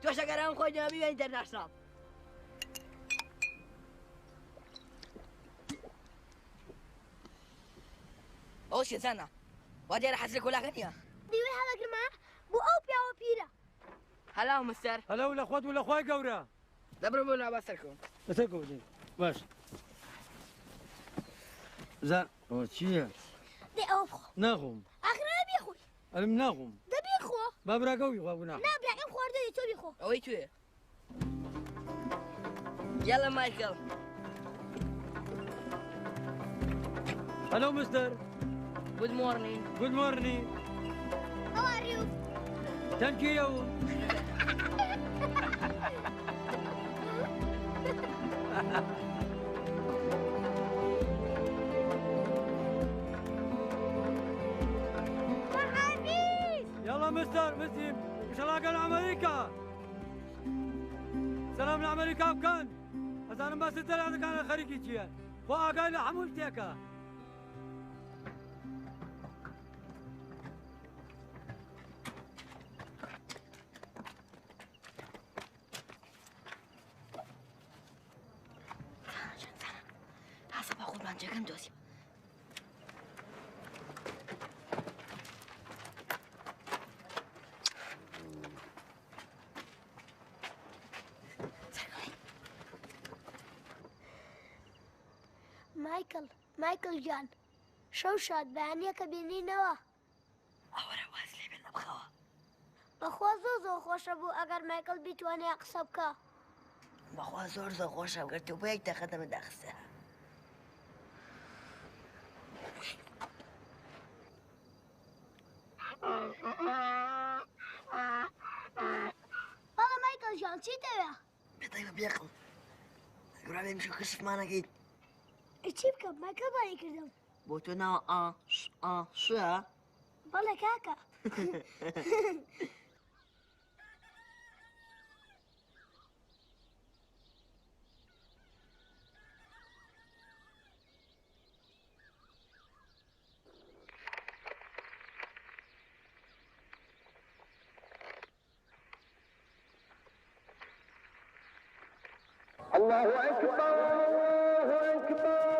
تو شکرم خواهی جنابی و اینترنشنال اوش سنة وادي راح اسلك ولا غنية ديوي هلا جماعة بو أو بيا وبيرا هلا مستر هلا ولا اخوات ولا اخوي قورا دبروا بونا بسركم بسركم دي باش زين وشيا دي أوفخو ناغم آخر أنا بيخوي أنا مناغم ده بيخو بابرا قوي خوابنا لا براكم خورده يتو بيخو اوي توي يلا مايكل هلو مستر Good morning. Good morning. How are you? Thank you. يلا مستر مسلم ان شاء الله كان امريكا سلام لامريكا وكان اذا انا ما ستر هذا كان خريجي جيان وقال حمولتك حسب اخو بانجا كم دوسي مايكل جان شو شاد بانيك بيني نوا اورا وازلي بنا بخوا بخوا زوزو خوش ابو اگر مايكل بيتواني اقصب كا بخوا زور زو خوش ابو قلت وبيك تخدم داخسها والله مايكل جان شي تبع بيطيب بيقل يقول علي مشو كشف معنا قيد تجيب كم مايكل باني كردم بوتونا شو والله كاكا الله أكبر الله أكبر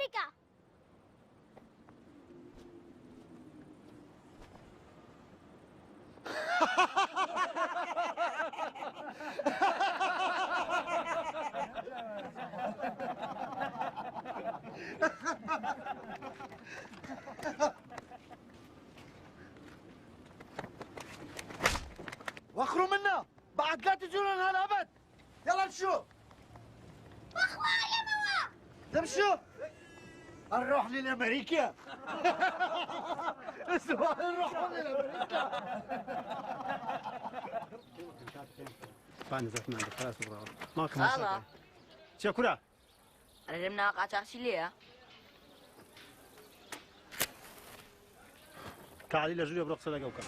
أمريكا. وخروا منا بعد لا تجون لنا الابد. يلا امشوا. اخوان يا ماما. امشوا. نروح لامريكا. نروح لامريكا. فاني زفت من عندك خلاص برافو ماكو خلاص. مشاكل شكرا رمنا قاطع ليه تعالي لجوليا برقصة لقوكا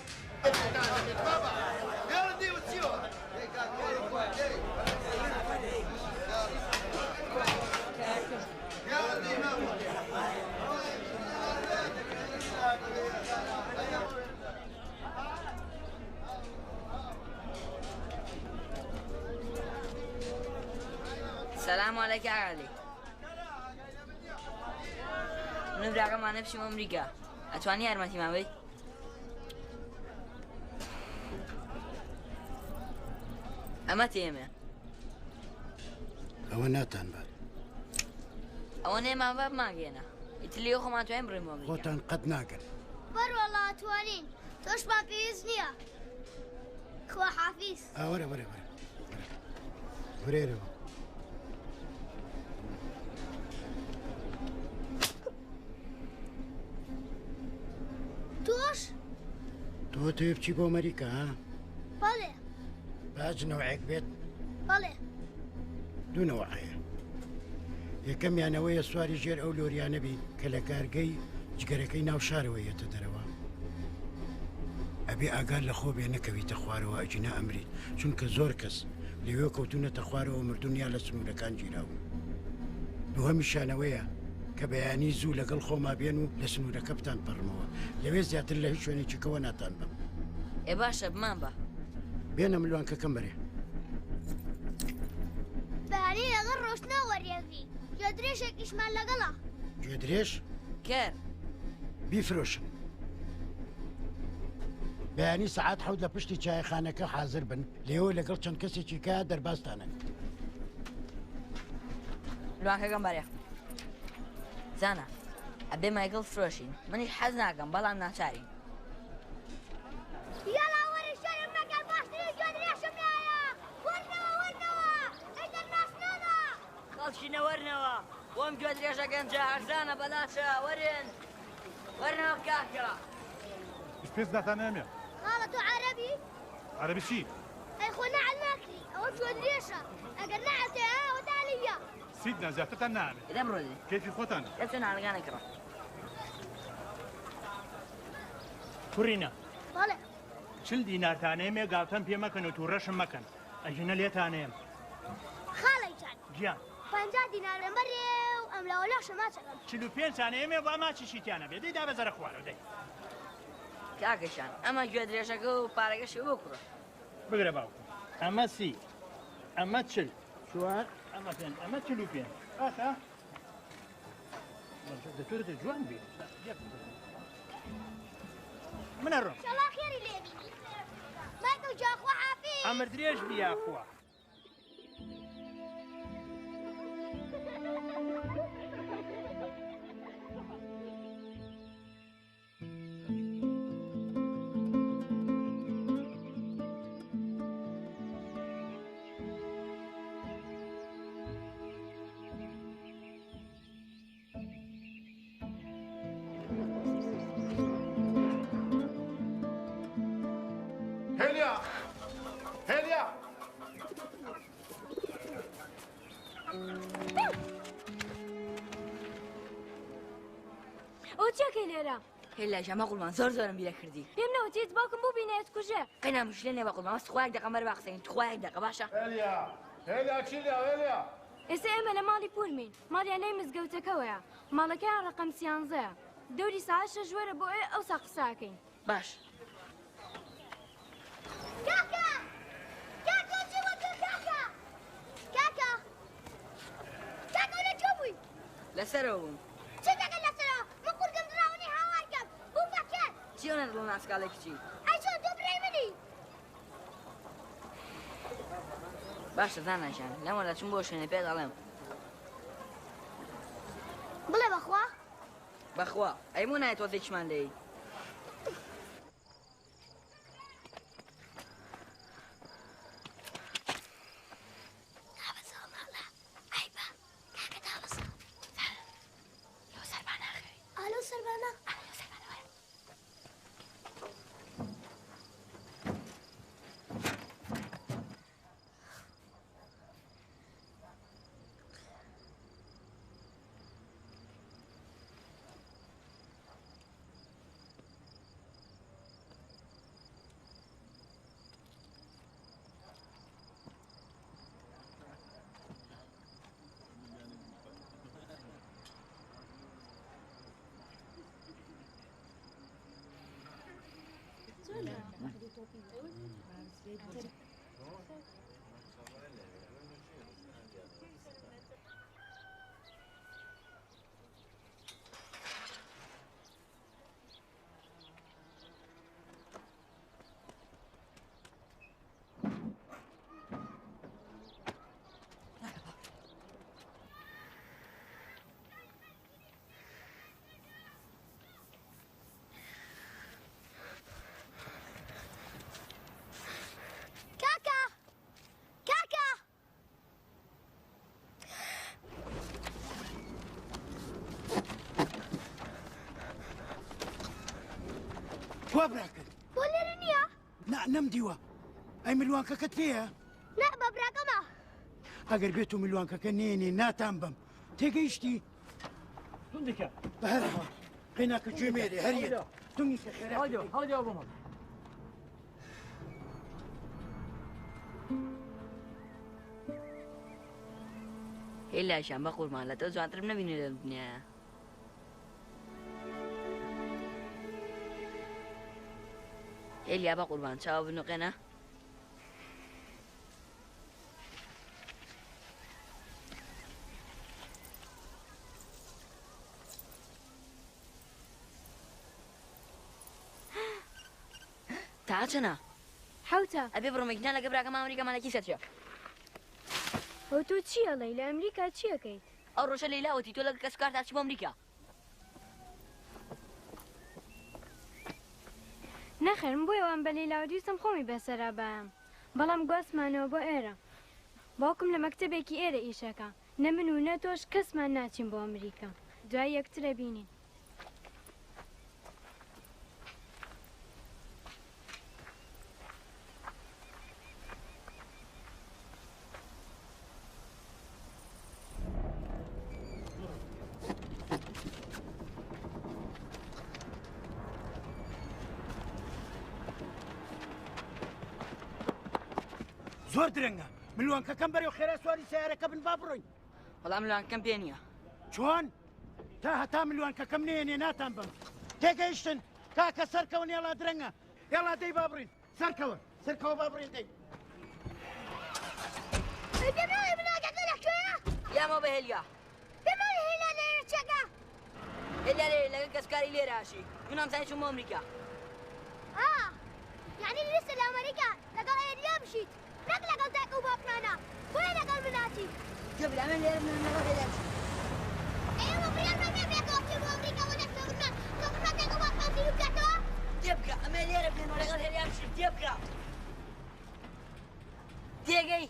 السلام عليك يا علي. نبدأ مع نفسي من أمريكا. أتواني أرمتي ما بي؟ أما تيمة. أو ناتان بعد. أو نيما باب ما جينا. يتلي أخو ما توين بريم أمريكا. خوتان قد ناقل. بر والله أتوانين. توش ما في إذنيا. خوا حافيز. ورا وريرو. توش؟ تو تبكي بو أمريكا ها؟ بله. باج نوعك بيت؟ بله. دو نوعية. يكم يعني ويا سواري جير أو لوريانا بي كلاكارجي جگركي ناو شاروية تدروا. أبي أقال لخو بينك بي تخواروا أجنا أمري شنك زوركس ليو كوتونا تخواروا مردونيا لسنو لكان جيراو. دوهم الشانوية كبياني زو لقل خو ما بينو لسنو لكبتان برموا لويز يات الله شويني تشكوانا تانبم. إيه باشا بمانبا. بينا ملوان ككمبري. بهاني لغر روشنا وريفي. جدريشك إشمال لقلا. جدريش؟ كير. بيفروشن. بياني ساعات حود لبشتي شاي خانك حاضر بن ليو لقل شن كسي شيكا درباستانك. لوان كجمبريا. زانا. أبي ما يقول فروشين. ماني حزنا جنبلا ناشاري. يلا وري الشيء منك الباشتري جدريش منايا. ورنوا. إيش الناس نانا. خلشنا ورنوا. وام جدريش أجنجا عزانا بلاشا ورنوا كاكرا. إيش بيس ناتانيميا؟ خالته عربي. عربي شي؟ أي خونا على الماكلي. أو جدريشة. أقرنا عتها ودالية. سيدنا زيادة النعمة. إذا مرودي. كيف خوتانا؟ لسنا على جانا كرا. كورينا بله. چل دينار تانيمي قالتن بيه مكان وتورش مكان أجينا ليه تانيم خالي جان. جيان 50 دينار مري وأملا ولا شو ما تكلم. چلو پين تانيمي وما تشي تانا بيدي دا بزر خوارو دي كاكشان أما جدريش أكو باركش بكرة. بقرا باوكو أما سي أما تشل شوار أما فين أما تشلو فين آخا دكتور جوان بي من الروم إن شاء الله خير ليبي. ما توجه أخو حافظ. أمر دريش بيا أخوة هيليا وچێکی لێرە هلا جا ما قولمان زۆرم بیرە کردی. پێم نەوتیت باوکم بوو بینێت کوژێ قەینا مشکلە نیە بەقول ماوەست خوایەک دەقە مەرە باقسەین خوایەک دەقە باشە. هيليا تشيليا هيليا. ئێستا ئێمە لە ماڵی پورمین ماڵیان نەی مزگەوتەکەوەیە ماڵەکەیان ڕقم 13 دەوری ساعت 6 ژوەرە بۆ ئەوسا قساکەین باش. كاكا. كاكا جيبوا كاكا. كاكا. كاكا ولا جوي. لەسەرەوە بووم. چیۆنە دڵ ناسکاڵێک چی ئەچۆن تۆ برای منی باشە زاناشان لەمەدا چون بۆ شوێنە پێ دەڵێم بڵێ بەخوا بەخوا ئەیمون نایە تۆ زێکشمان دەی وا براکەت بۆ لێرە نییە نەمدیوە ئەی ملوانکەکەت پێیە نا بە براکەمە ئەگەر بێت و ملوانکەکە نێنێ ناتان بم تێگەیشتی هەندێکە بەهەرەوە قێناکە گوێمێرێ هەریە تونی کە هەڵدیا بۆ من هێلاشان بە قورمان لە تۆ جوانترم نەبینی لە دنیایە هێلیا بە قوربان چاوە بنوقێنە تا چەنە حوتە ئەبێ بڕۆمێکنا لەگە براکەم ئەمریکامانەکی سەرچە ئەو تۆ چییە لەی لە ئەمریکا چیەکەیت ئەو ڕۆژە لەیلاوەتی تۆ لەگە کەس کار تا چی بۆ ئەمریکا نەخێرم بۆی ئەوان بە لەیلاوە دووستم خۆمی بەسەرا بەم بەڵام گواستمانەوە بۆ ئێرە باوکم لە مەکتەبێکی ئێرە ئیشەکە نە من و نە تۆش کەسمان ناچین بۆ ئەمریکا دوای یەکترە بینین زۆر درەنگە ملوانکەکەم بەرەو خێرا سواری سیارەکە بن با بڕۆین بەڵام ملوانکەم پێ نییە چۆن تا هەتا ملوانکەکەم نێنێ ناتان بم تێگەیشتن کاکە سەرکەون هێڵا درەنگە هێڵا دەی با بڕین سەرکەوە با بڕین دەی پێمەوەی بلاگەکە لەکوێیە یامەوە بە هێلیا پێمەوەی هێلا لێرە چەکە هێلیا لێرە لەگە کەسکاری لێراشی من ئەمزانی چووم بۆ ئەمریکا یعنی لێستە لە ئەمریکا لەگەڵ ئێریا بشیت نەک لەگەڵ دایک و باوکمانە بۆیە لەگەڵ مناتی جەبرا من لێرە من لەگەڵ هێلیا بشین ئێوە بڕیارمان نەبێتەوە بچین بۆ ئەمریکا و نەکتەوتمان کەوتمان دایک و باوکمان بیر بکاتەوە تێبکە ئەمە لێرە بنێنەوە لەگەڵ هێلیا بشین تێبکە تێگەی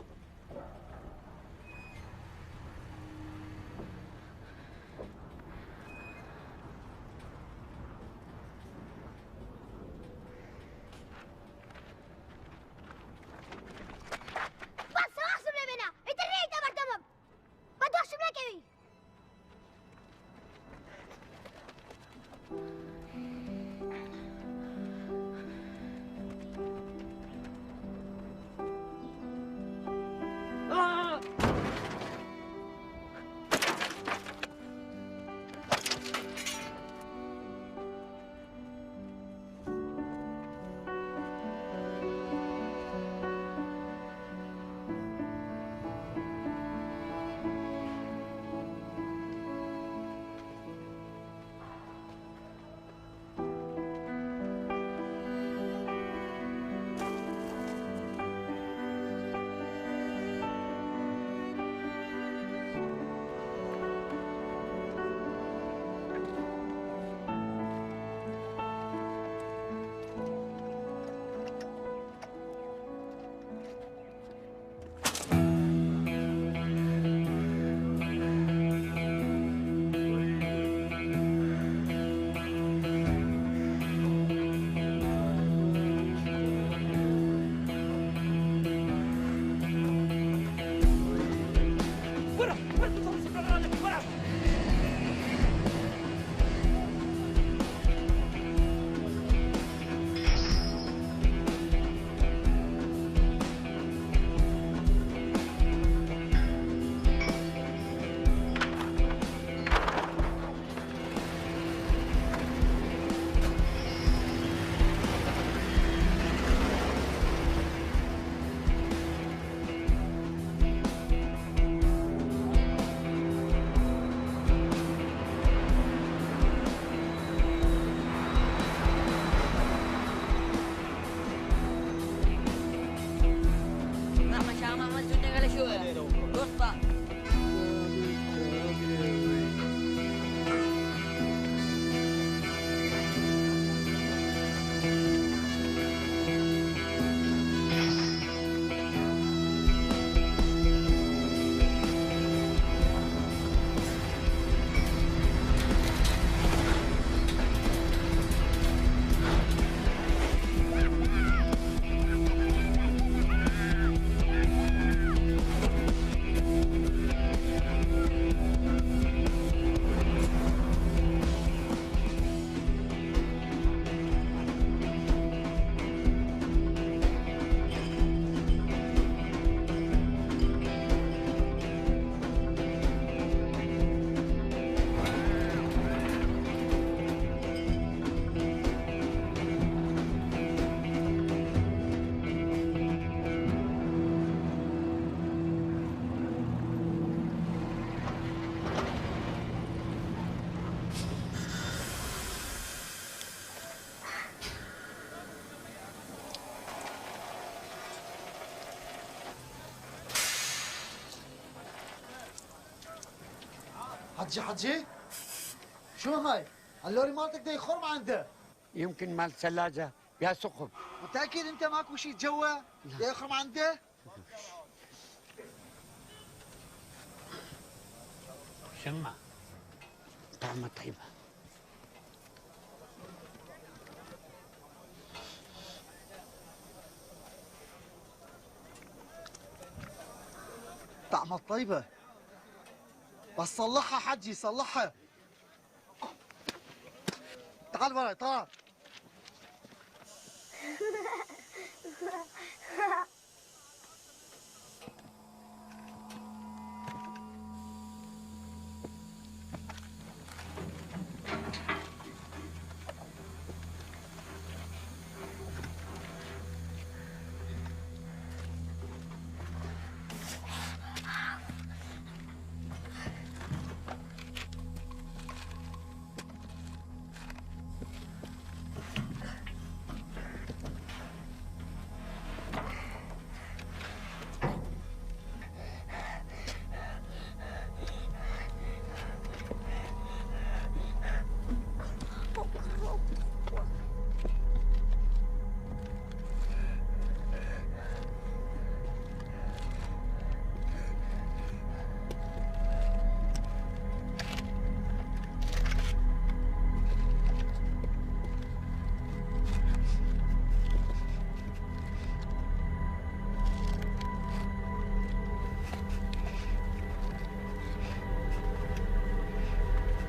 حجي شو هاي؟ اللوري مالتك ده يخرم عنده. يمكن مال ثلاجة يا ثقب. متأكد أنت ماكو شيء جوا يخرم عنده؟ شمع طعمة طيبة. طعمة طيبة بس صلحها حجي صلحها. تعال وراي تعال.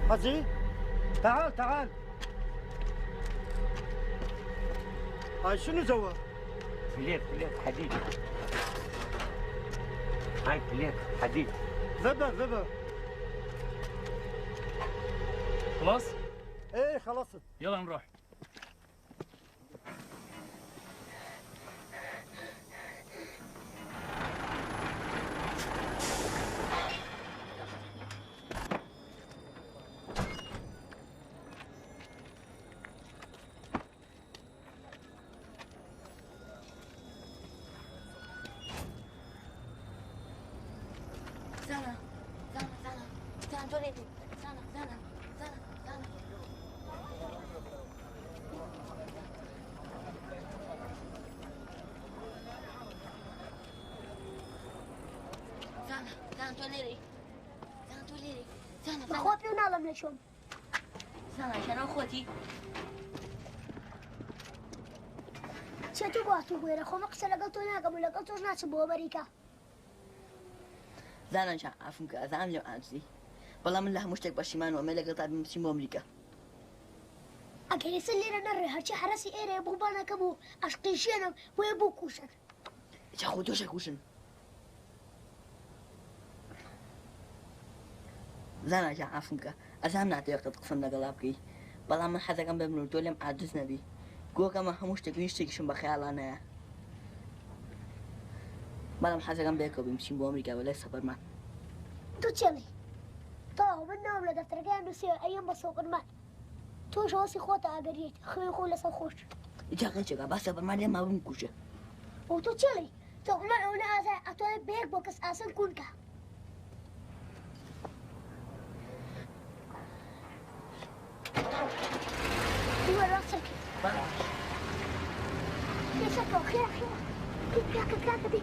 حجي تعال تعال. هاي شنو جوا؟ فليت حديد. هاي فليت حديد. ذبه خلاص؟ ايه خلصت. يلا نروح. بخوفي ونعلم لشون. زانا عشان اخوتي. شتو باتو غير خو مقصر لقطونا قبل لقطوش ناس بو امريكا. زانا عشان افهمك ازعم لي انتي. والله من لها مشتك بشيمان وملا قطع بمسيم امريكا. اكيد يسلي نري هرشي حرسي ايري ابو بانا كبو اشقيشنا ويبو كوشن. يا خودوش كوشن. زانا عشان افهمك ازعم نعطي وقت قفنا قلابكي. والله من حدا كان بمنو تولم عجزنا بي. قوة كما همشتك نشتكي شن بخيال انا. والله حدا كان بيكو بمسيم امريكا ولا سفر ما. تو تشلي. طاو بالنوم لا دفترقان نسي ايام بسوق المال. تو شوسي خوتا عقريت اخوي خولا سخوش. جاكا بس سفر ما لي ما بنكوشه. وتو تشلي. تو ما ولا ازا اتوي بيك بوكس اسن كونكا. هو راسك. ليش اكو خير كيف دي.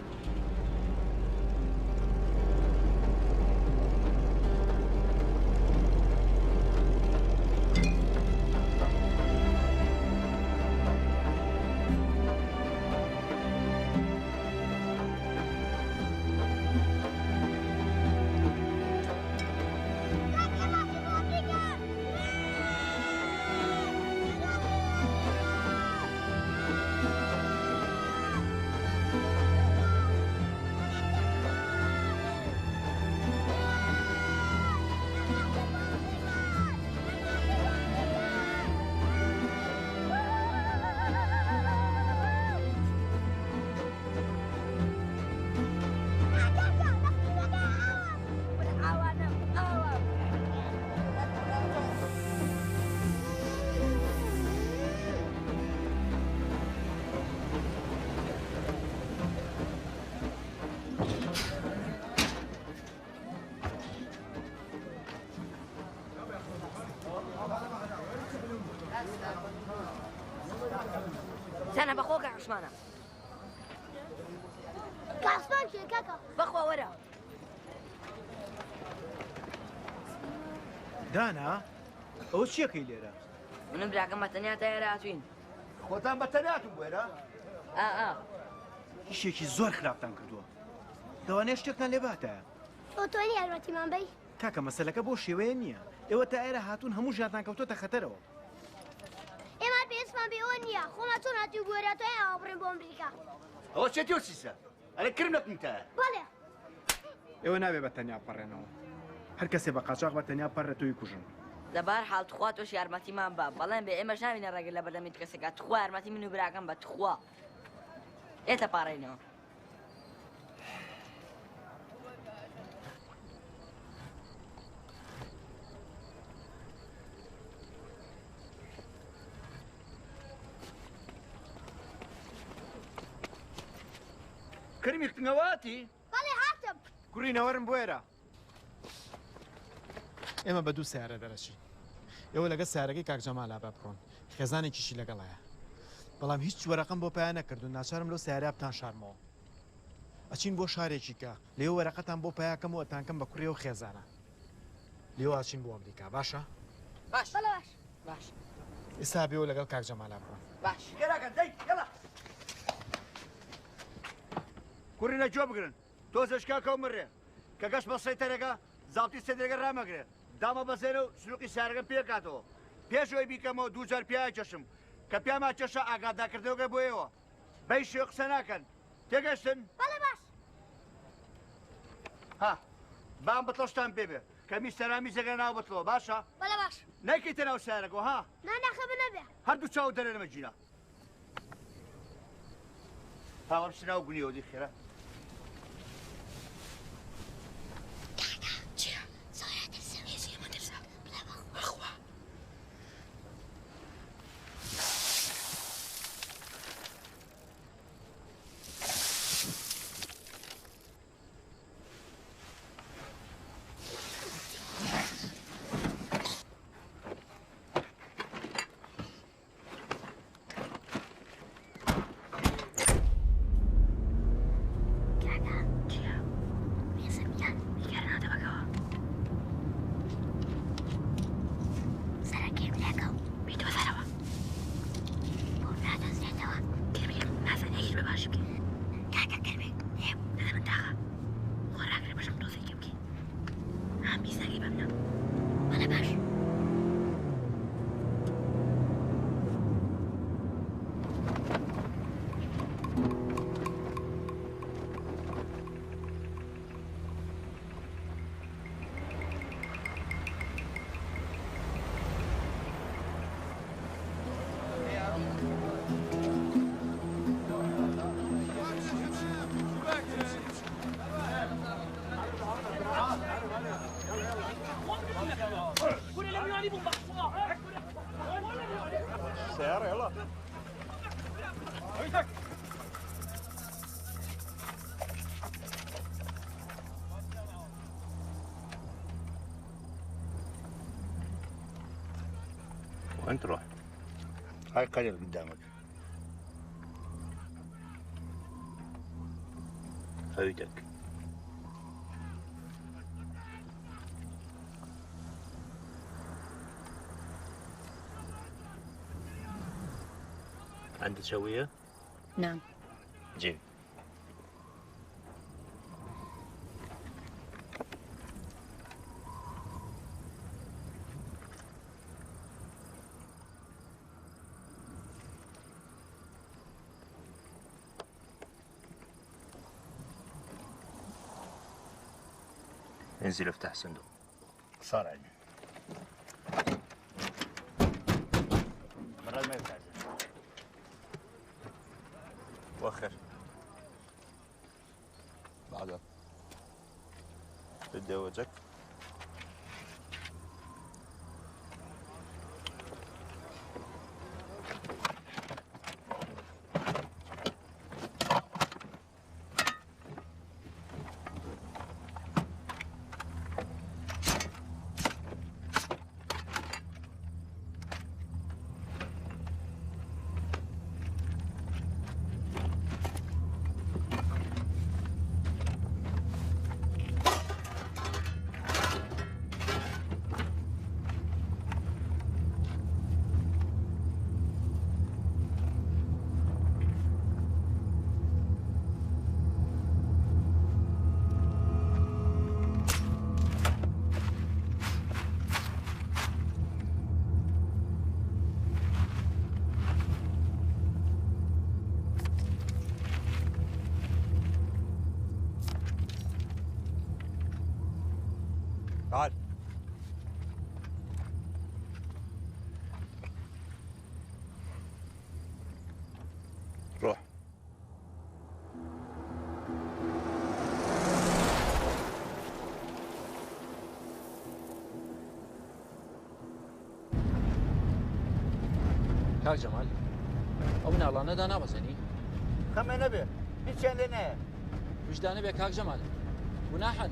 زانە بەخۆ کە عوسمانە کاسمان کێ کاکە بەخوا وەرە دانا ئەوە چیەکەی لێرە منم براکەم بە تەنیا تایەرە هاتوین خۆتان بە تەناتون بووێرە هیچێکی زۆر خراپتان کردووە دەوانێت شتێکتان لێ باتایە تۆ تۆنی یارمەتیمان بەی کاکە مەسەلەکە بۆ شێوەیە نییە ئێوە تا ئێرە هاتوون هەموو ژیانتان کەوتۆتە خەتەرەوە ئێمە پێویستمان بەوە نییە خۆمان چۆن هاتوو گوێرە تۆی ئەوە بڕێن بۆ ئەمریکا ئەوە چێتی و چیسە ئەرە کرم نەکمتایە بەڵێ ئێوە نابێ بە تەنیا بپەڕێنەوە هەر کەسێ بە قاچاق بە تەنیا پەڕێ توی کوژن لەبار حاڵ تخوا تۆش یارمەتیمان بە بەڵێن بێ ئێمەش ناوینە ڕێگر لە بەردەمیت کەسێکە تخوا یارمەتی من و براکەم بە تخوا ئێتە پاڕێنەوە کرمی کتنەواتی بەڵێ هاتم کوڕینەوەرم بۆێرە ئێمە بە دوو سیارە دەرەچین ئێوە لەگە سیارەکەی کاکجەمالا بە بڕۆن خێزانێکیشی لەگەڵایە بەڵام هیچ وەرەقم بۆ پایان نەکردو ناچارم لەو سیارە بتان شارمەوە ئەچین بۆ شارێکی کە لێو وەرەقەتان بۆ پایاکەم و ئەتانکەم بە کوڕێ و خێزانە لێو ئاچین بۆ ئەمریکا باشە باش بەڵێ باش باش ئێستا بێەوە لەگەڵ کاکجەمالا بڕۆن باش گەراکە دەی گەڵا کوڕینە جۆ بگرن تۆ زەشکاکە و مڕێ کە گەشت بە سەیتەرەکە زاڵتی سێدرەکە ڕامەگرێ دامە بەزێرە و سنووقی سارەکە پێکاتەوە پێشەوەی بیکەمەوە دوو جار پیاە چەشم کە پیاما چەشە ئاگاداکردەوەگە بۆ ئێوە بەی شێ قسە ناکەن تێگەشتن بەڵێ باش ها بام بەتڵشتان پێبێ کە میستەرامی زەگە ناو بەتڵەوە باشە بەڵێ باش نایکەیتە ناو سارەکەەوە ها ناناخە بنەبێ هەردوو چاو دەرە لەمە جینا هاوەم سناو گونیەوە دی خێرا سيارة يلا وين تروح؟ هاي القرية اللي قدامك فايتك عندك شوية؟ نعم جيب انزل افتح الصندوق صار عندي مرات ما يفتح وخر بعدها تتزوجك تعال روح. کاک جەمال ئەو مناڵانەدا نابەزێنی خەمە نەبێ هیچیان لێ نایە وجدانە بێ کاک جەمال گوناحن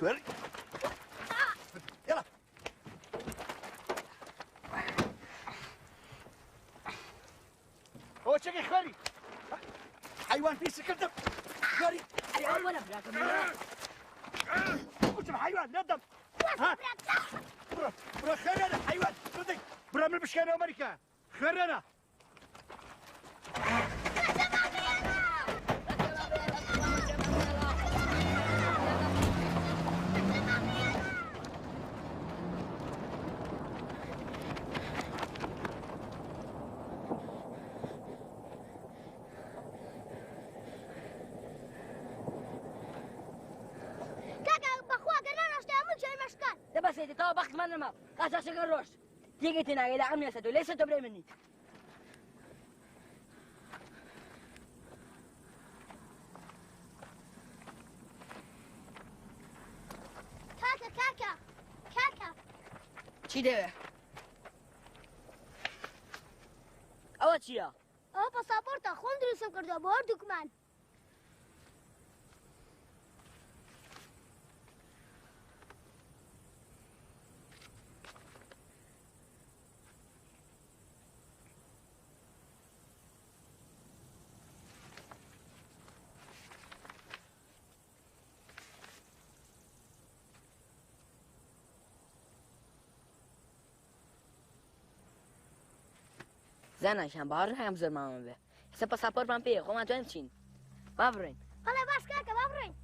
خوێر يلا هو شكل خالي حيوان في سكرتم خالي حيوان ولا براكم وش حيوان لا دم ها برا خيرنا حيوان صدق برا من بشكانه امريكا خيرنا بس انت تو بخت من ما قاعد شغل روش تيجي تناقي لعم يا سدو ليش تبري مني كاكا چی ده او چیه او پاسپورت خون درستم کرده با هر دکمن زنشم بهار هم زر مامان به حساب پاسپورت من پیه خب من تو هم چین بابرین حالا باش کاکا بابرین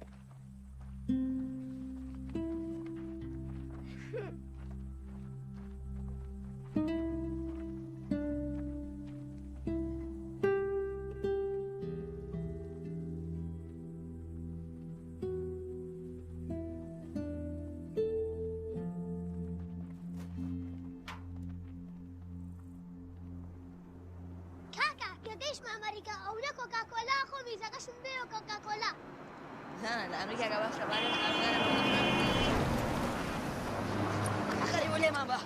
امریکا که باشه برای آخری ولی من با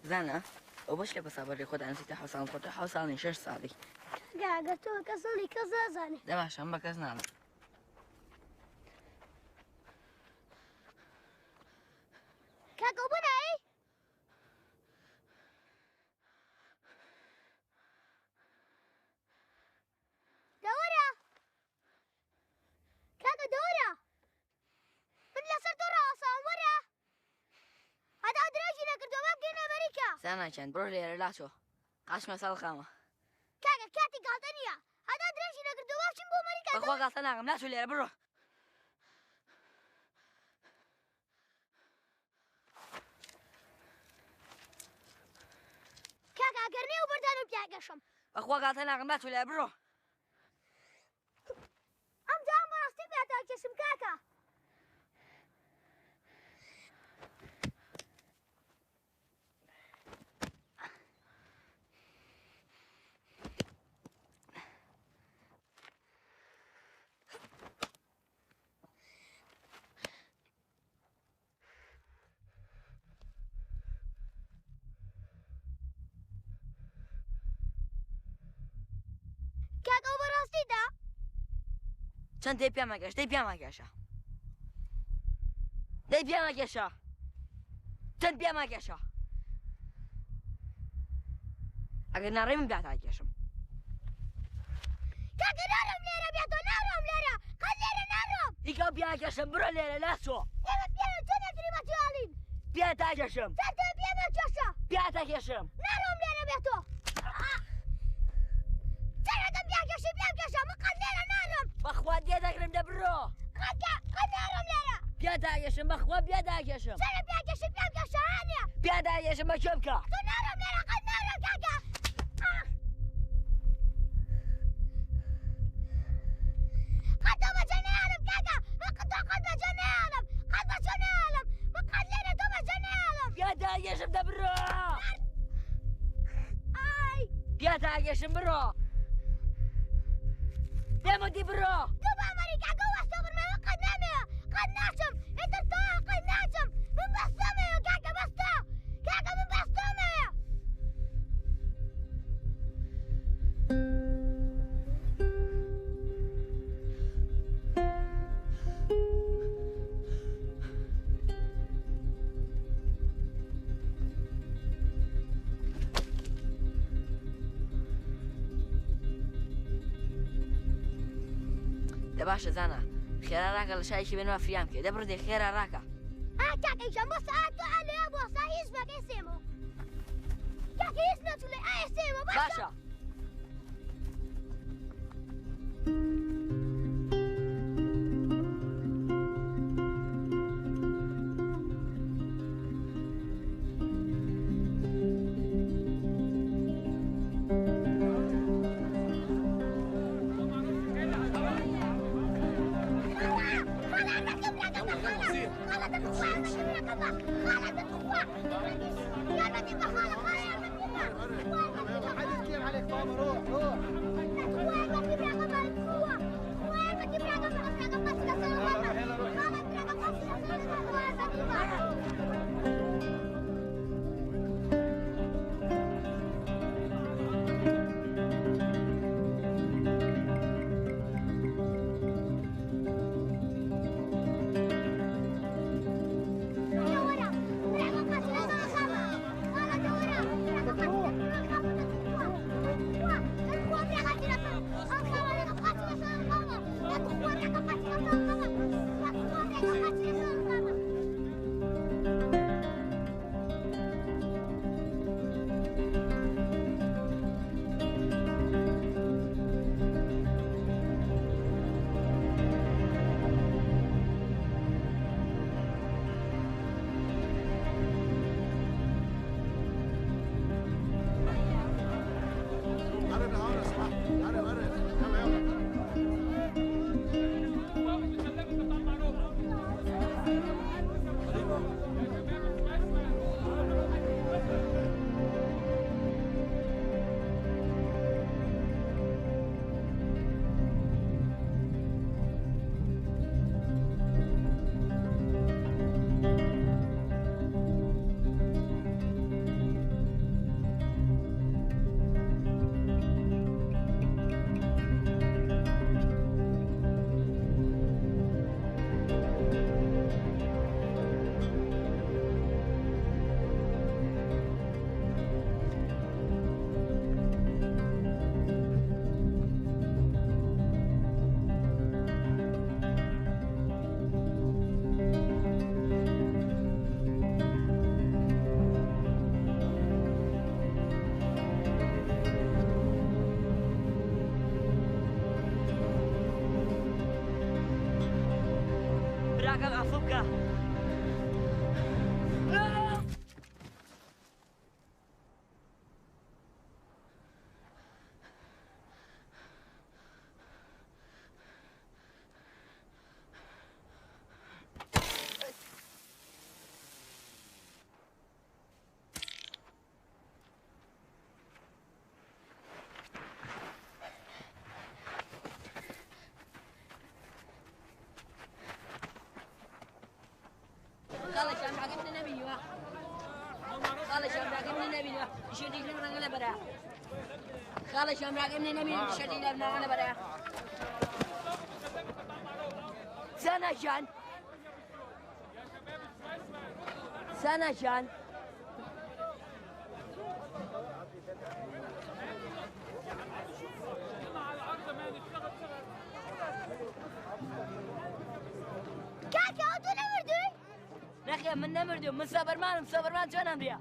زنه او باش که پاسپورت خود انسیت حسن خود حسن 6 سالی اگر تو کسانی کس نزنی ده باشم با کس نام کاکا بونایی دورة كاكا دورة من لسر دورة أصلا ورا هذا أدراجي لك دوام جينا أمريكا سنة چند برو ليرة لا شو قاش مسال خامة كاكا كاتي قالتنيا هذا أدراجي لك دوام شنبو أمريكا بخوا قالتنا عم لا شو ليرة برو كاكا قرني وبردانو بياقشم بخوا قالتنا عم لا شو ليرة برو أمجا مرستي بيعتا جسم كاكا كاكا مرستي دا چند دی پیام گشت دی پیام گشت دی پیام گشت چند پیام گشت اگر نریم بیاد گشتم كاكا نارم ليرة بيعتو نارم ليرة قد ليرة نارم ایگا بیاد گشتم برو لیره لسو يلا بيانا تنا تريما تيالين بیاد گشتم تنا بيانا تشاشا بیاد گشتم نارم ليرة بيعتو تنا دم بيعجش بيعجش ما قد ليرة نارم بخواد دیدگرم ده برو قد نارم ليرة بیا داگەشم بەخوا بیا داگەشم چرا بیاگەشم بیاگەشانە بیا داگەشم بە کێ بکە تو نارم لێرە قەت نارم کاکە قەت تۆ بەجێ نێڵم کاکە قەت بەجێ نێڵم قەت بەجێ نێڵم من قەت لێرە تۆ بەجێ نێڵم بیا داگەشم دەبڕۆ ئای بیا داگەشم بڕۆ دێمەدی بڕۆ تۆ بامەری کاکە وەستۆ بڕمەوە قەت نامەوە قەت ناچم ئێتر تۆ قەت ناچم من بەستۆمەوە کاکە بەستۆ کاکە من بەستۆمەوە دەباشە زانە خێرا ڕاکە لە شایشی بێنەوە فریام کێ دەبڕدێ خێرا ڕاکە کاکەیشم بۆ سەعات تۆ ئەلەیە بۆ سا هیچ بەکەی سێمەوە کاکە هیچ نەچوو لێ ئایا سێمەوە باشە براکەم عەفو بکە خاڵە شامراکە منە نەبینیوە خاڵە شامراکە منە نەبینیوە شێتی لەم ڕەنگە لە بەرە خاڵە شامراکە منە نەبینی شێتی لەم ڕەنگە لە بەرە سانەشان سانەشان کاکە ئەو تۆ نەمردووی نەخێ من نەمردوم من سەبەرمانم سەبەرمان چۆن ئەمریا